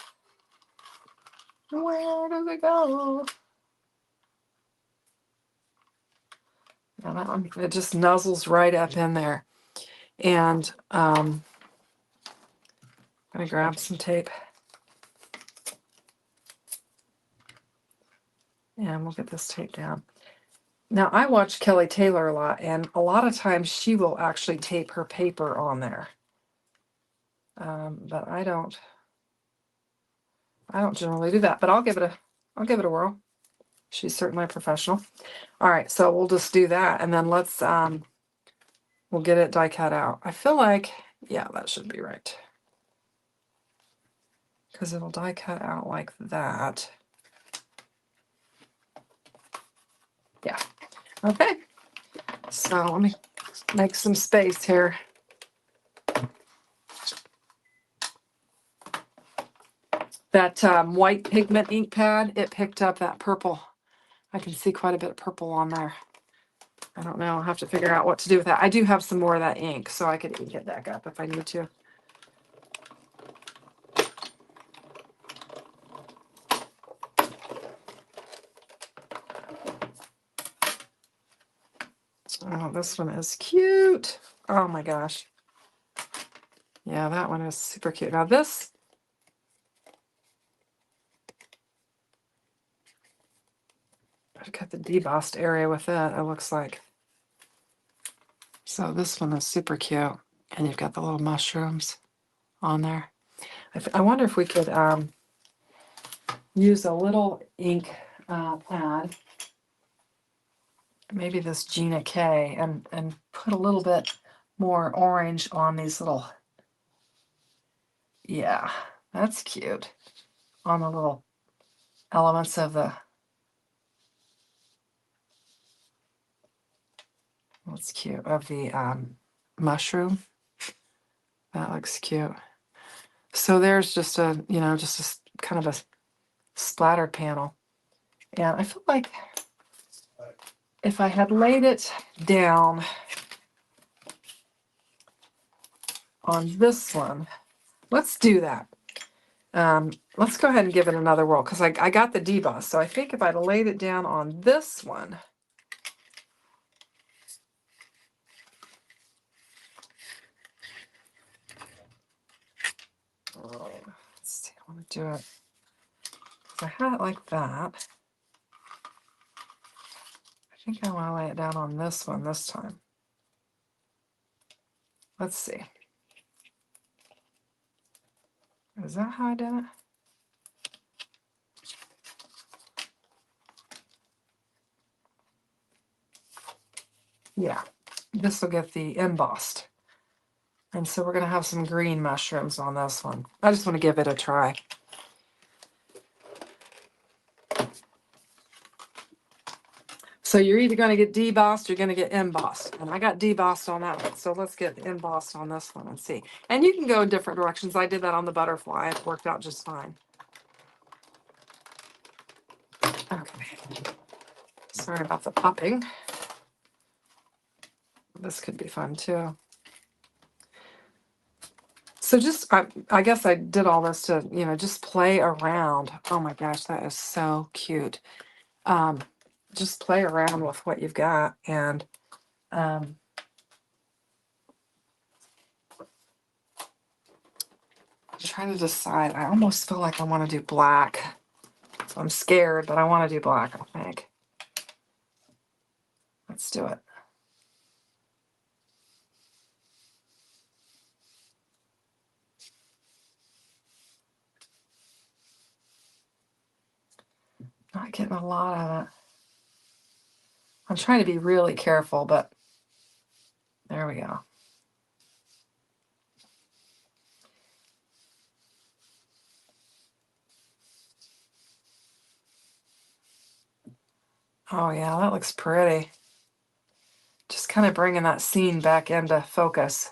Where does it go? And that one, it just nuzzles right up in there. And I'm going to grab some tape. And we'll get this tape down. Now, I watch Kelly Taylor a lot, and a lot of times she will actually tape her paper on there. But I don't generally do that, but I'll give it I'll give it a whirl. She's certainly a professional. All right, so we'll just do that, and then let's we'll get it die cut out. I feel like, yeah, that should be right, because it'll die cut out like that. Yeah. Okay. So let me make some space here. That white pigment ink pad, it picked up that purple. I can see quite a bit of purple on there. I don't know. I'll have to figure out what to do with that. I do have some more of that ink, so I could ink it back up if I need to. Oh, this one is cute. Oh my gosh. Yeah, that one is super cute. Now this, I've got the debossed area with it, it looks like. So this one is super cute. And you've got the little mushrooms on there. I wonder if we could use a little ink pad, maybe this Gina K, and put a little bit more orange on these little, yeah, that's cute, on the little elements of the, that's cute, of the mushroom. That looks cute. So there's just a, you know, just a kind of a splattered panel. And I feel like if I had laid it down on this one, let's do that. Let's go ahead and give it another whirl, because I got the deboss. So I think if I'd laid it down on this one, oh, let's see, I want to do it. If I had it like that, I think I want to lay it down on this one this time. Let's see. Is that how I did it? Yeah, this will get the embossed. And so we're going to have some green mushrooms on this one. I just want to give it a try. So you're either going to get debossed or you're going to get embossed. And I got debossed on that one. So let's get embossed on this one and see. And you can go in different directions. I did that on the butterfly. It worked out just fine. Okay. Sorry about the popping. This could be fun too. So just, I guess I did all this to, you know, just play around. Oh my gosh, that is so cute. Just play around with what you've got. And I'm trying to decide. I almost feel like I want to do black. So I'm scared, but I want to do black, I think. Let's do it. Not getting a lot of it. I'm trying to be really careful, but there we go. Oh yeah, that looks pretty. Just kind of bringing that scene back into focus.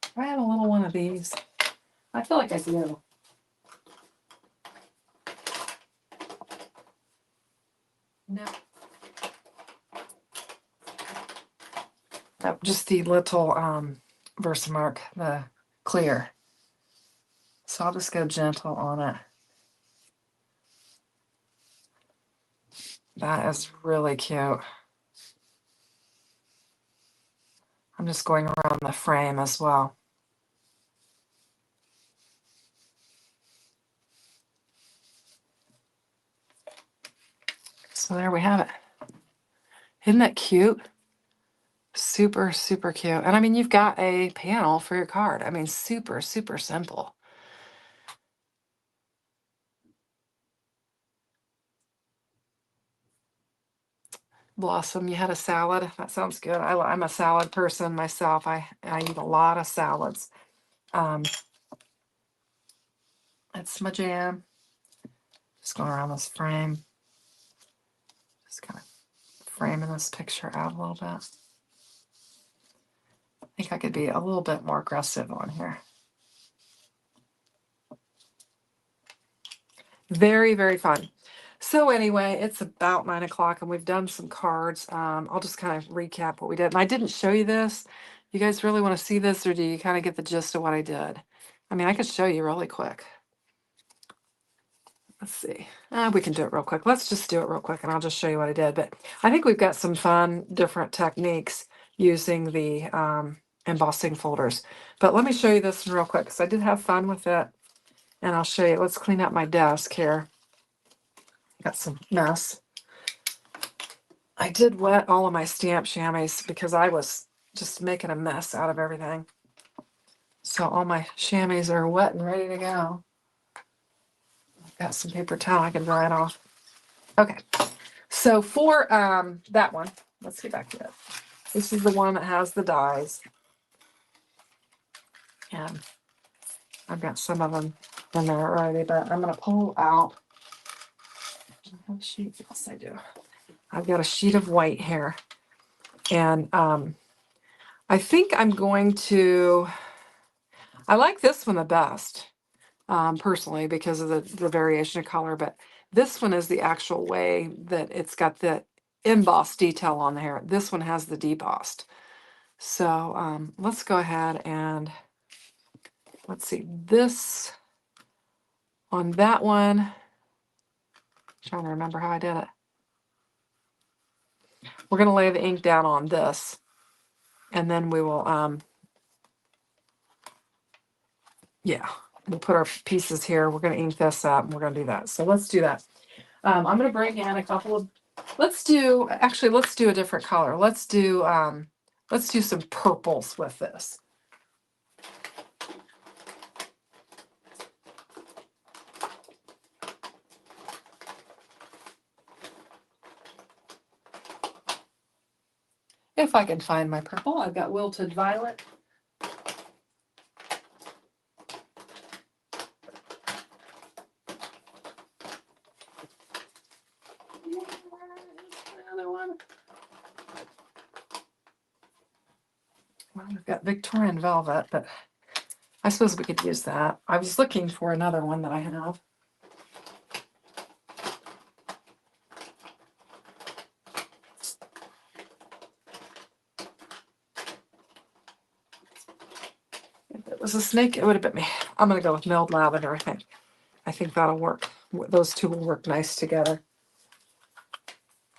Do I have a little one of these? I feel like I do. No. Oh, just the little Versamark, the clear. So I'll just go gentle on it. That is really cute. I'm just going around the frame as well. So there we have it. Isn't that cute? Super, super cute. And I mean, you've got a panel for your card. I mean, super, super simple. Blossom, you had a salad. That sounds good. I'm a salad person myself. I eat a lot of salads. That's my jam. Just going around this frame. Just kind of framing this picture out a little bit. I think I could be a little bit more aggressive on here. Very, very fun. So anyway, it's about 9 o'clock and we've done some cards. I'll just kind of recap what we did. And I didn't show you this. You guys really want to see this, or do you kind of get the gist of what I did? I mean, I could show you really quick. Let's see. We can do it real quick. Let's just do it real quick and I'll just show you what I did. But I think we've got some fun, different techniques using the embossing folders. But let me show you this real quick because I did have fun with it. And I'll show you. Let's clean up my desk here. Got some mess. I did wet all of my stamp chamois because I was just making a mess out of everything. So all my chamois are wet and ready to go. I've got some paper towel. I can dry it off. Okay. So for that one, let's get back to it. This is the one that has the dies. And I've got some of them in there already, but I'm going to pull out. I have a sheet. Yes, I do. I've got a sheet of white here. And I think I'm going to, I like this one the best, personally, because of the variation of color, but this one is the actual way that it's got the embossed detail on there. This one has the debossed. So let's go ahead and let's see this on that one. I'm trying to remember how I did it. We're going to lay the ink down on this and then we will, yeah, we'll put our pieces here. We're going to ink this up and we're going to do that. So let's do that. I'm going to bring in a couple of, let's do a different color. Let's do some purples with this. If I can find my purple, I've got wilted violet. Another one. Well, we've got Victorian velvet, but I suppose we could use that. I was looking for another one that I have. If it was a snake, it would have been me. I'm going to go with milled lavender, I think. I think that'll work. Those two will work nice together.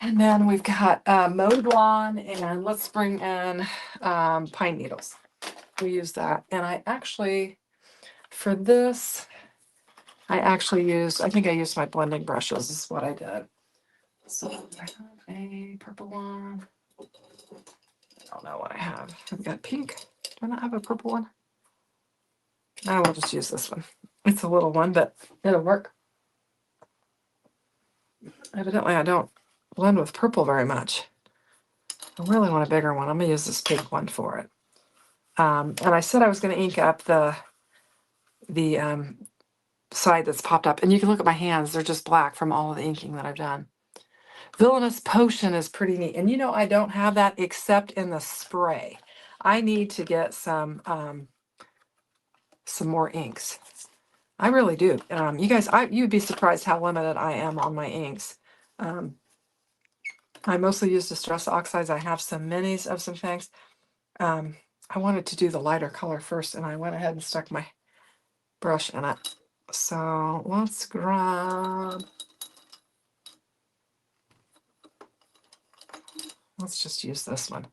And then we've got Mauve Blonde, and let's bring in pine needles. We use that. And I actually, for this, I think I used my blending brushes is what I did. So I have a purple one. I don't know what I have. I've got pink. Do I not have a purple one? I will just use this one. It's a little one, but it'll work. Evidently, I don't blend with purple very much. I really want a bigger one. I'm going to use this pink one for it. And I said I was going to ink up the side that's popped up. And you can look at my hands. They're just black from all of the inking that I've done. Villainous Potion is pretty neat. And you know, I don't have that except in the spray. I need to get some more inks. I really do. You guys, you'd be surprised how limited I am on my inks. I mostly use Distress Oxides. I have some minis of some things. I wanted to do the lighter color first, and I went ahead and stuck my brush in it. So let's grab, let's just use this one.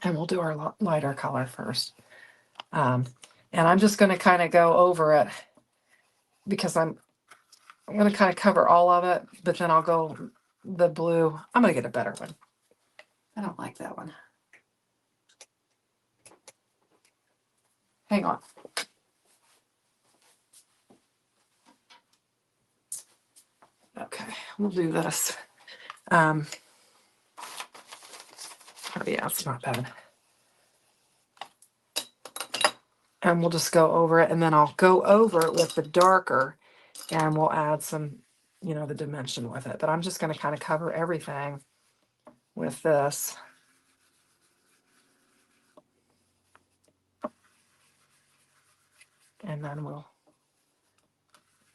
And we'll do our lighter color first. And I'm just going to kind of go over it because I'm going to kind of cover all of it, but then I'll go the blue. I'm going to get a better one. I don't like that one. Hang on. Okay, we'll do this. yeah, it's not bad. And we'll just go over it, and then I'll go over it with the darker, and we'll add some, you know, the dimension with it. But I'm just going to kind of cover everything with this. And then we'll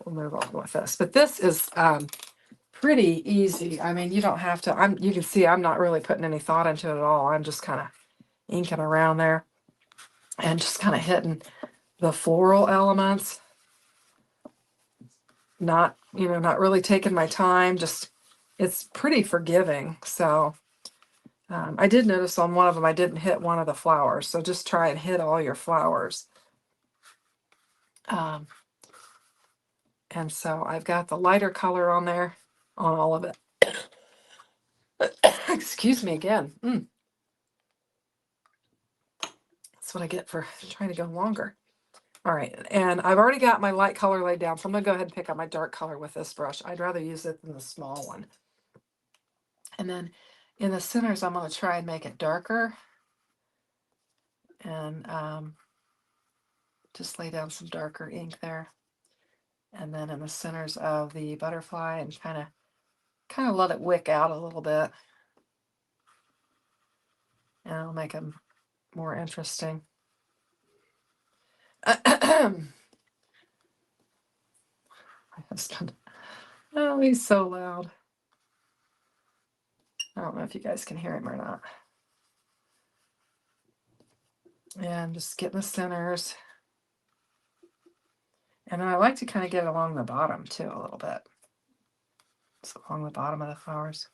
move on with this. But this is pretty easy. I mean, you don't have to, you can see I'm not really putting any thought into it at all. I'm just kind of inking around there and just kind of hitting the floral elements. Not, you know, not really taking my time. Just, it's pretty forgiving. So I did notice on one of them, I didn't hit one of the flowers. So just try and hit all your flowers. And so I've got the lighter color on there on all of it. Excuse me again. That's what I get for trying to go longer. All right, and I've already got my light color laid down, so I'm going to go ahead and pick up my dark color with this brush. I'd rather use it than the small one. And then in the centers, I'm going to try and make it darker. And just lay down some darker ink there. And then in the centers of the butterfly, and kind of let it wick out a little bit. And it'll make them more interesting. My husband, oh, he's so loud. I don't know if you guys can hear him or not. And just getting the centers. And then I like to kind of get it along the bottom too a little bit. So along the bottom of the flowers.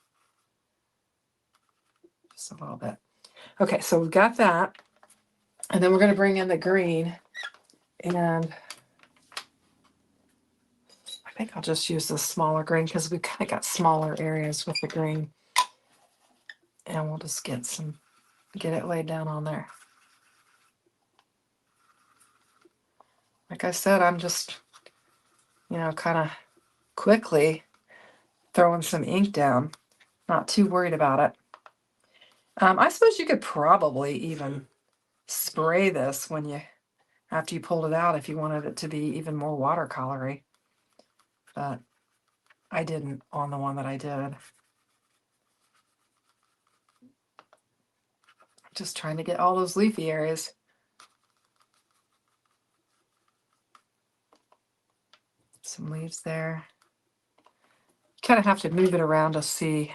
Just a little bit. Okay, so we've got that. And then we're going to bring in the green. And I think I'll just use the smaller green because we've kind of got smaller areas with the green. And we'll just get it laid down on there. Like I said, I'm just, you know, kind of quickly throwing some ink down. Not too worried about it. I suppose you could probably even spray this after you pulled it out if you wanted it to be even more watercolory. But I didn't on the one that I did. Just trying to get all those leafy areas. Some leaves there. Kind of have to move it around to see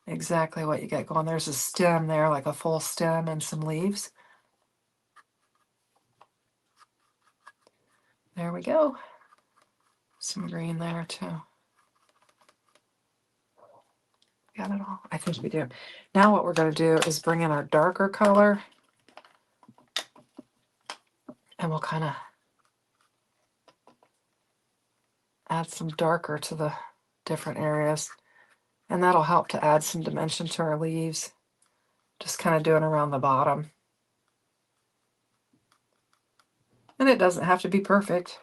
exactly what you get going. There's a stem there, like a full stem and some leaves. There we go. Some green there too. Got it all? I think we do. Now what we're going to do is bring in our darker color. And we'll kind of add some darker to the different areas. And that'll help to add some dimension to our leaves. Just kind of doing around the bottom. And it doesn't have to be perfect.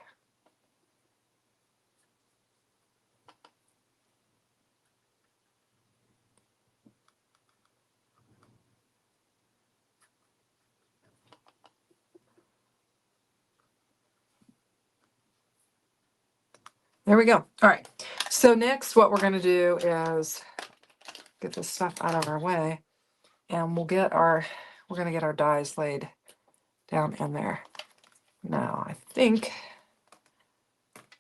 There we go. All right. So next what we're going to do is get this stuff out of our way. And we're going to get our dyes laid down in there. Now, I think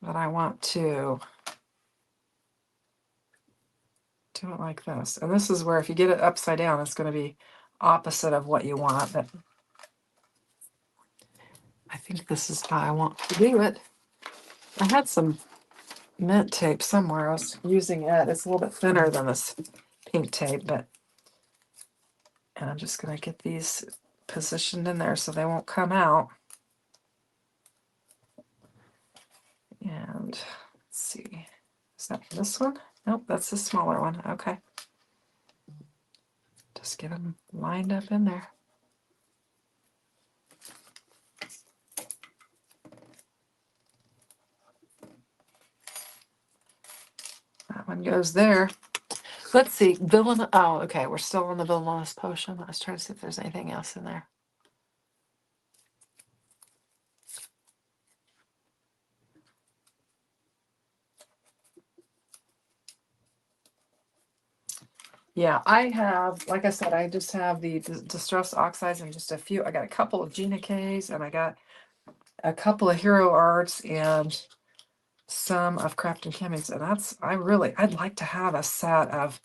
that I want to do it like this. And this is where if you get it upside down, it's going to be opposite of what you want. But I think this is how I want to do it. I had some mint tape somewhere. I was using it. It's a little bit thinner than this pink tape, and I'm just going to get these positioned in there so they won't come out. And let's see, is that this one? Nope, that's the smaller one. Okay. Just get them lined up in there. That one goes there. Let's see. Villain. Oh, okay. We're still on the villainous potion. I was trying to see if there's anything else in there. Yeah, I have, like I said, I just have the Distress Oxides and just a few. I got a couple of Gina K's and I got a couple of Hero Arts and some of Crafting Kimmy's. And I'd like to have a set of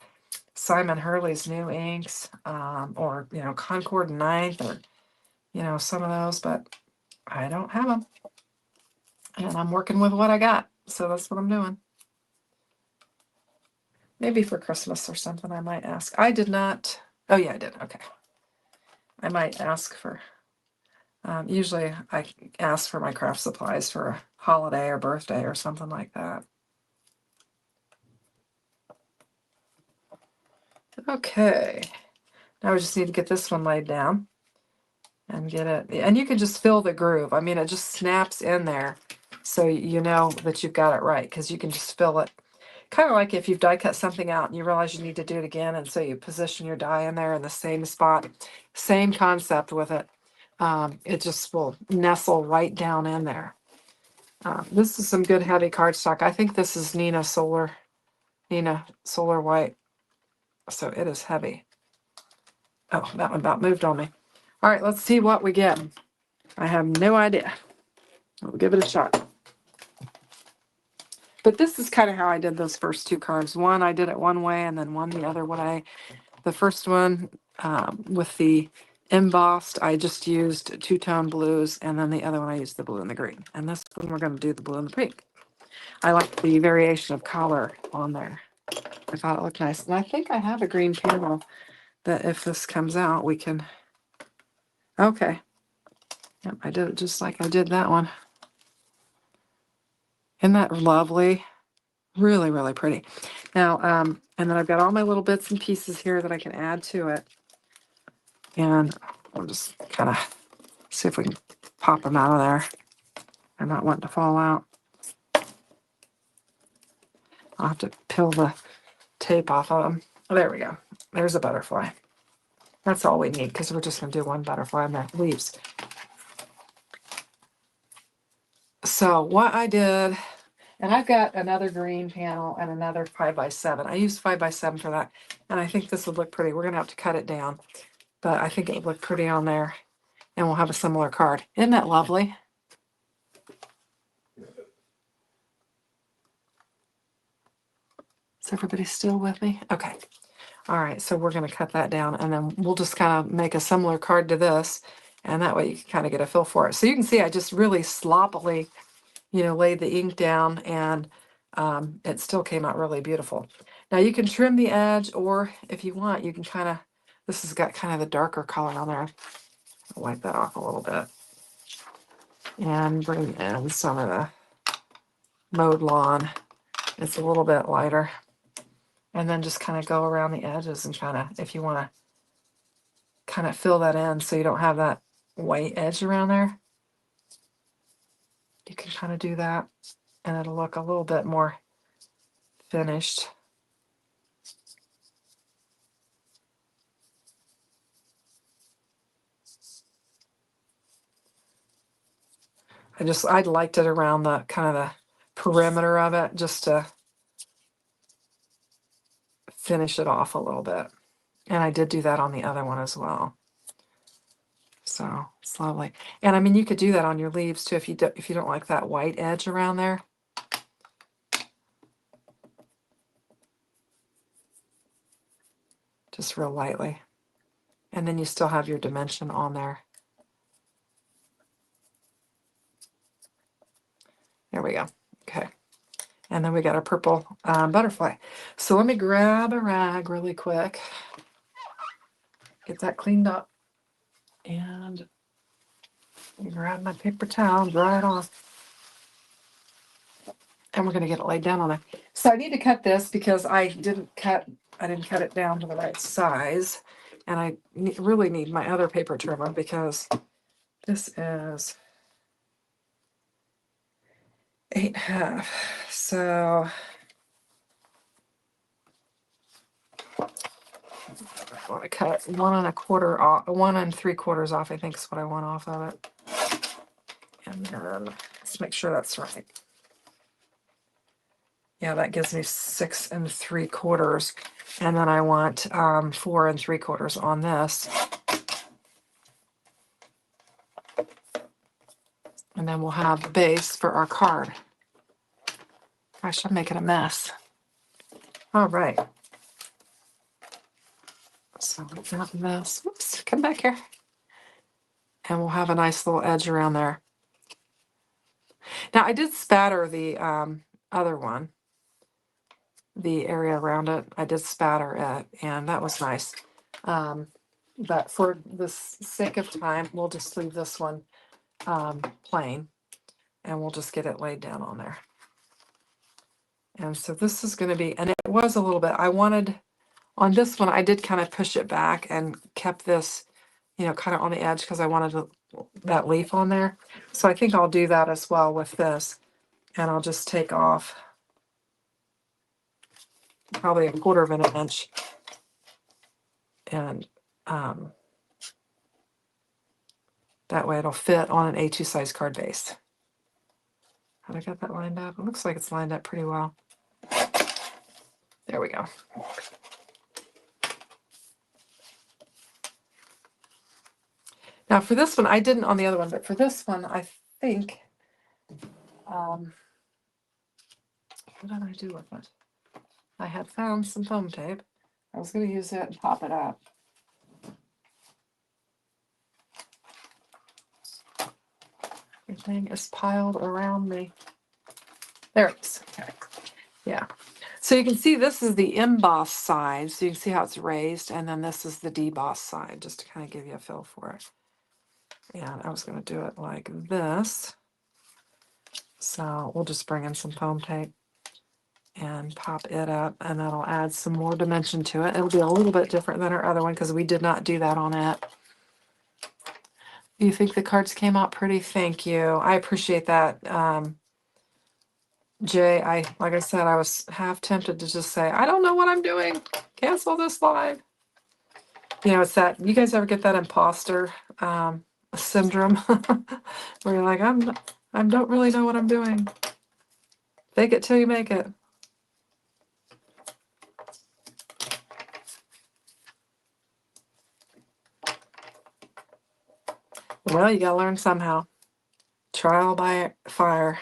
Simon Hurley's new inks, or, Concord Ninth, or, some of those, but I don't have them. And I'm working with what I got. So that's what I'm doing. Maybe for Christmas or something, I might ask. I did not. Oh, yeah, I did. Okay. I might ask for, usually I ask for my craft supplies for a holiday or birthday or something like that. Okay. Now we just need to get this one laid down and get it. And you can just fill the groove. I mean, it just snaps in there. So you know that you've got it right, because you can just fill it. Kind of like if you've die cut something out and you realize you need to do it again, and so you position your die in there in the same spot. Same concept with it. It just will nestle right down in there. This is some good heavy cardstock. I think this is Nina Solar White. So it is heavy. Oh, that one about moved on me. All right, let's see what we get. I have no idea. We'll give it a shot. But this is kind of how I did those first two cards. One, I did it one way, and then one the other way. The first one, with the embossed, I just used two-tone blues, and then the other one I used the blue and the green. And this one we're going to do the blue and the pink. I like the variation of color on there. I thought it looked nice. And I think I have a green panel that if this comes out, we can... Okay. Yep, I did it just like I did that one. Isn't that lovely? Really, really pretty. Now, and then I've got all my little bits and pieces here that I can add to it. And I'll just kind of see if we can pop them out of there. They're not wanting to fall out. I'll have to peel the tape off of them. Oh, there we go. There's a butterfly. That's all we need, because we're just going to do one butterfly on the leaves. So what I did, and I've got another green panel and another 5x7. I used 5x7 for that, and I think this would look pretty. We're going to have to cut it down, but I think it would look pretty on there, and we'll have a similar card. Isn't that lovely? Is everybody still with me? Okay. All right, so we're going to cut that down, and then we'll just kind of make a similar card to this, and that way you can kind of get a feel for it. So you can see I just really sloppily, laid the ink down, and it still came out really beautiful. Now you can trim the edge, or if you want, you can kind of, this has got kind of the darker color on there. I'll wipe that off a little bit. And bring in some of the mowed lawn. It's a little bit lighter. And then just kind of go around the edges and kind of, if you want to kind of fill that in so you don't have that white edge around there, you can kind of do that, and it'll look a little bit more finished. I liked it around the kind of the perimeter of it, just to finish it off a little bit. And I did do that on the other one as well. So it's lovely. And I mean, you could do that on your leaves too if you don't like that white edge around there. Just real lightly. And then you still have your dimension on there. There we go. Okay. And then we got our purple butterfly. So let me grab a rag really quick. Get that cleaned up. And grab my paper towel, dry it off. And we're going to get it laid down on there. So I need to cut this because I didn't cut it down to the right size. And I really need my other paper trimmer, because this is 8.5. So I want to cut 1 1/4 off, 1 3/4 off, I think is what I want off of it. And then let's make sure that's right. Yeah, that gives me 6 3/4. And then I want 4 3/4 on this. And then we'll have the base for our card. Gosh, I'm making a mess. All right. So it's not a mess. Whoops, come back here. And we'll have a nice little edge around there. Now I did spatter the other one, the area around it. I did spatter it, and that was nice. But for the sake of time, we'll just leave this one plain, and we'll just get it laid down on there. And so this is going to be, and it was a little bit, I wanted, on this one, I did kind of push it back and kept this, you know, kind of on the edge because I wanted that leaf on there. So I think I'll do that as well with this. And I'll just take off probably 1/4 of an inch. And that way it'll fit on an A2 size card base. Have I got that lined up? It looks like it's lined up pretty well. There we go. Now for this one, I didn't on the other one, but for this one, I think, what did I do with it? I had found some foam tape. I was going to use it and pop it up. Everything is piled around me. There it is. Okay. Yeah. So you can see this is the emboss side. So you can see how it's raised. And then this is the deboss side, just to kind of give you a feel for it. And I was going to do it like this. So we'll just bring in some foam tape and pop it up, and that'll add some more dimension to it. It'll be a little bit different than our other one because we did not do that on it. You think the cards came out pretty? Thank you. I appreciate that. Jay, like I said, I was half tempted to just say, I don't know what I'm doing. Cancel this live. You know, it's that, you guys ever get that imposter syndrome where you're like, I don't really know what I'm doing. Fake it till you make it. Well, you gotta learn somehow. Trial by fire.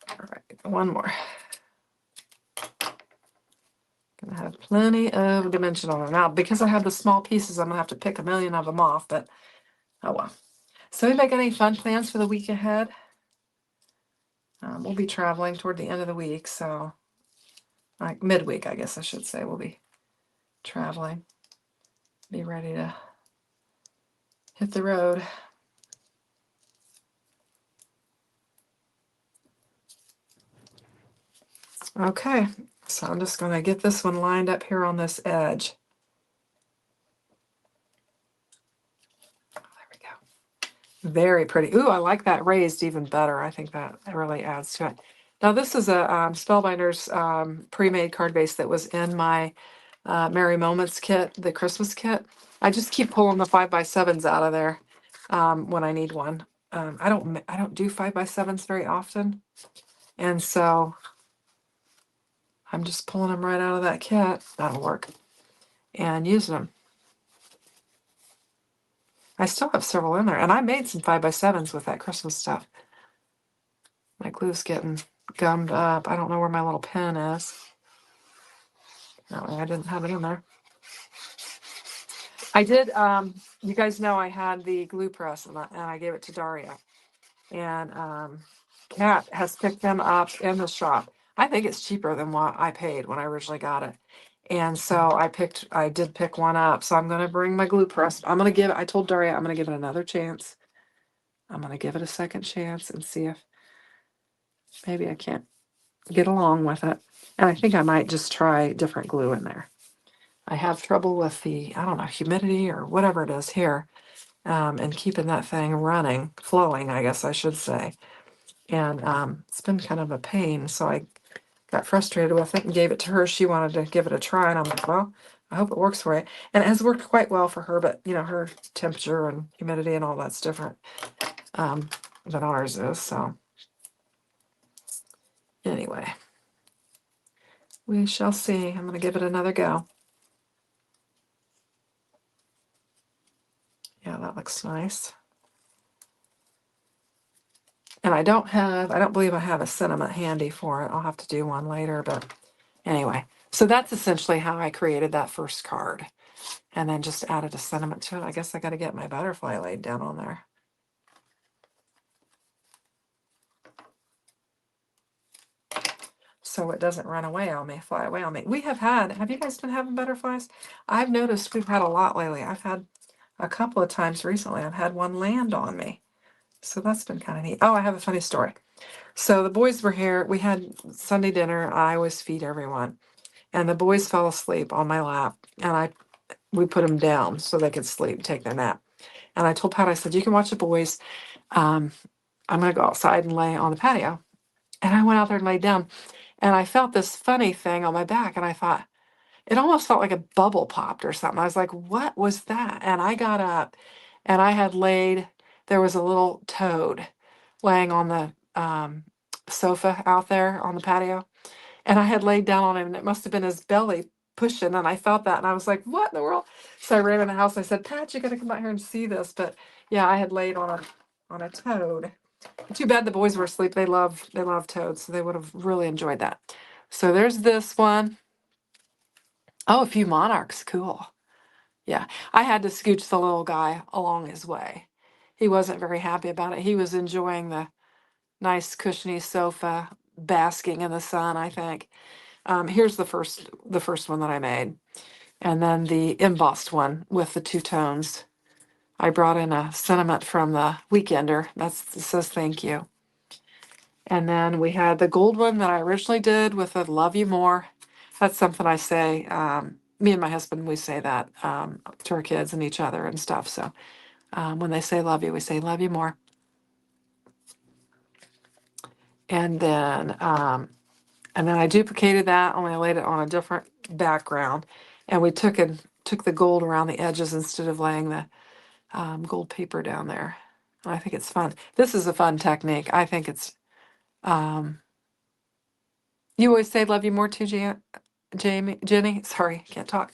All right, one more. Gonna have plenty of dimension on it. Now, because I have the small pieces, I'm gonna have to pick a million of them off, but oh well. So anybody got any fun plans for the week ahead? We'll be traveling toward the end of the week, so like midweek, I guess I should say, we'll be traveling. Be ready to hit the road. Okay, so I'm just going to get this one lined up here on this edge. There we go. Very pretty. Ooh, I like that raised even better. I think that really adds to it. Now this is a Spellbinders pre-made card base that was in my Merry Moments kit, the Christmas kit. I just keep pulling the 5x7s out of there when I need one. I don't do 5x7s very often, and so I'm just pulling them right out of that kit. That'll work, and using them. I still have several in there, and I made some 5x7s with that Christmas stuff. My glue's getting gummed up. I don't know where my little pen is. No, I didn't have it in there. I did, you guys know I had the glue press and I gave it to Daria. And Kat has picked them up in the shop. I think it's cheaper than what I paid when I originally got it. And so I did pick one up. So I'm going to bring my glue press. I told Daria I'm going to give it another chance. I'm going to give it a second chance and see if maybe I can't get along with it. And I think I might just try different glue in there. I have trouble with the, I don't know, humidity or whatever it is here, and keeping that thing running, flowing, I guess I should say. And it's been kind of a pain. So got frustrated with it and gave it to her. She wanted to give it a try, and I'm like, well, I hope it works for you. And it has worked quite well for her, but you know, her temperature and humidity and all that's different than ours is. So anyway, we shall see. I'm going to give it another go. Yeah, that looks nice. And I don't believe I have a sentiment handy for it. I'll have to do one later, but anyway. So that's essentially how I created that first card. And then just added a sentiment to it. I guess I got to get my butterfly laid down on there. So it doesn't run away on me, fly away on me. Have you guys been having butterflies? I've noticed we've had a lot lately. I've had a couple of times recently. I've had one land on me. So that's been kind of neat. Oh, I have a funny story. So the boys were here. We had Sunday dinner. I always feed everyone. And the boys fell asleep on my lap. And we put them down so they could sleep, take their nap. And I told Pat, I said, you can watch the boys. I'm going to go outside and lay on the patio. And I went out there and laid down. And I felt this funny thing on my back. And I thought, it almost felt like a bubble popped or something. I was like, what was that? And I got up and there was a little toad laying on the sofa out there on the patio. And I had laid down on him, and it must have been his belly pushing. And I felt that. And I was like, what in the world? So I ran in the house. And I said, Pat, you got to come out here and see this. But yeah, I had laid on a toad. Too bad the boys were asleep. They love toads, so they would have really enjoyed that. So there's this one. Oh, a few monarchs. Cool. Yeah, I had to scooch the little guy along his way. He wasn't very happy about it. He was enjoying the nice cushiony sofa, basking in the sun, I think. Here's the first one that I made. And then the embossed one with the two tones. I brought in a sentiment from the Weekender. It says thank you. And then we had the gold one that I originally did with a love you more. That's something I say. Me and my husband, we say that to our kids and each other and stuff. So when they say love you, we say love you more. And then I duplicated that, only I laid it on a different background. And we took the gold around the edges instead of laying the gold paper down there. And I think it's fun. This is a fun technique. I think it's, you always say love you more too, Jenny. Sorry, can't talk.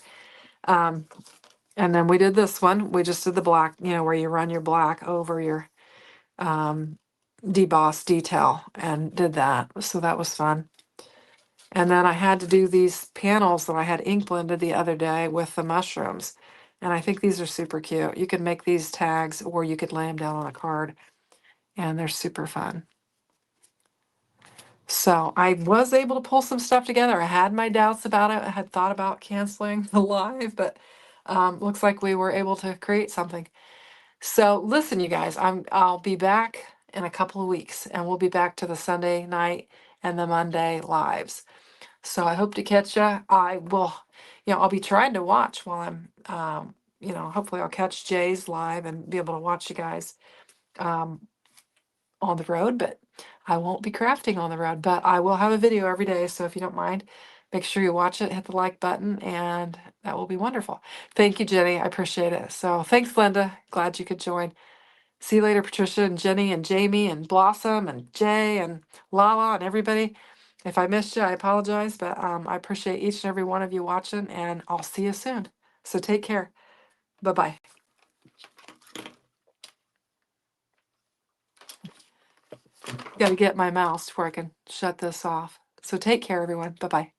And then we did this one. We just did the black, where you run your black over your deboss detail and did that. So that was fun. And then I had to do these panels that I had ink blended the other day with the mushrooms. And I think these are super cute. You could make these tags or you could lay them down on a card. And they're super fun. So I was able to pull some stuff together. I had my doubts about it. I had thought about canceling the live, but looks like we were able to create something. So listen, you guys, I'll be back in a couple of weeks, and we'll be back to the Sunday night and the Monday lives. So I hope to catch you. I will, I'll be trying to watch while I'm, hopefully I'll catch Jay's live and be able to watch you guys on the road, but I won't be crafting on the road, but I will have a video every day. So if you don't mind, make sure you watch it, hit the like button, and that will be wonderful. Thank you, Jenny. I appreciate it. So thanks, Linda. Glad you could join. See you later, Patricia and Jenny and Jamie and Blossom and Jay and Lala and everybody. If I missed you, I apologize, but I appreciate each and every one of you watching, and I'll see you soon. So take care. Bye-bye. Got to get my mouse before I can shut this off. So take care, everyone. Bye-bye.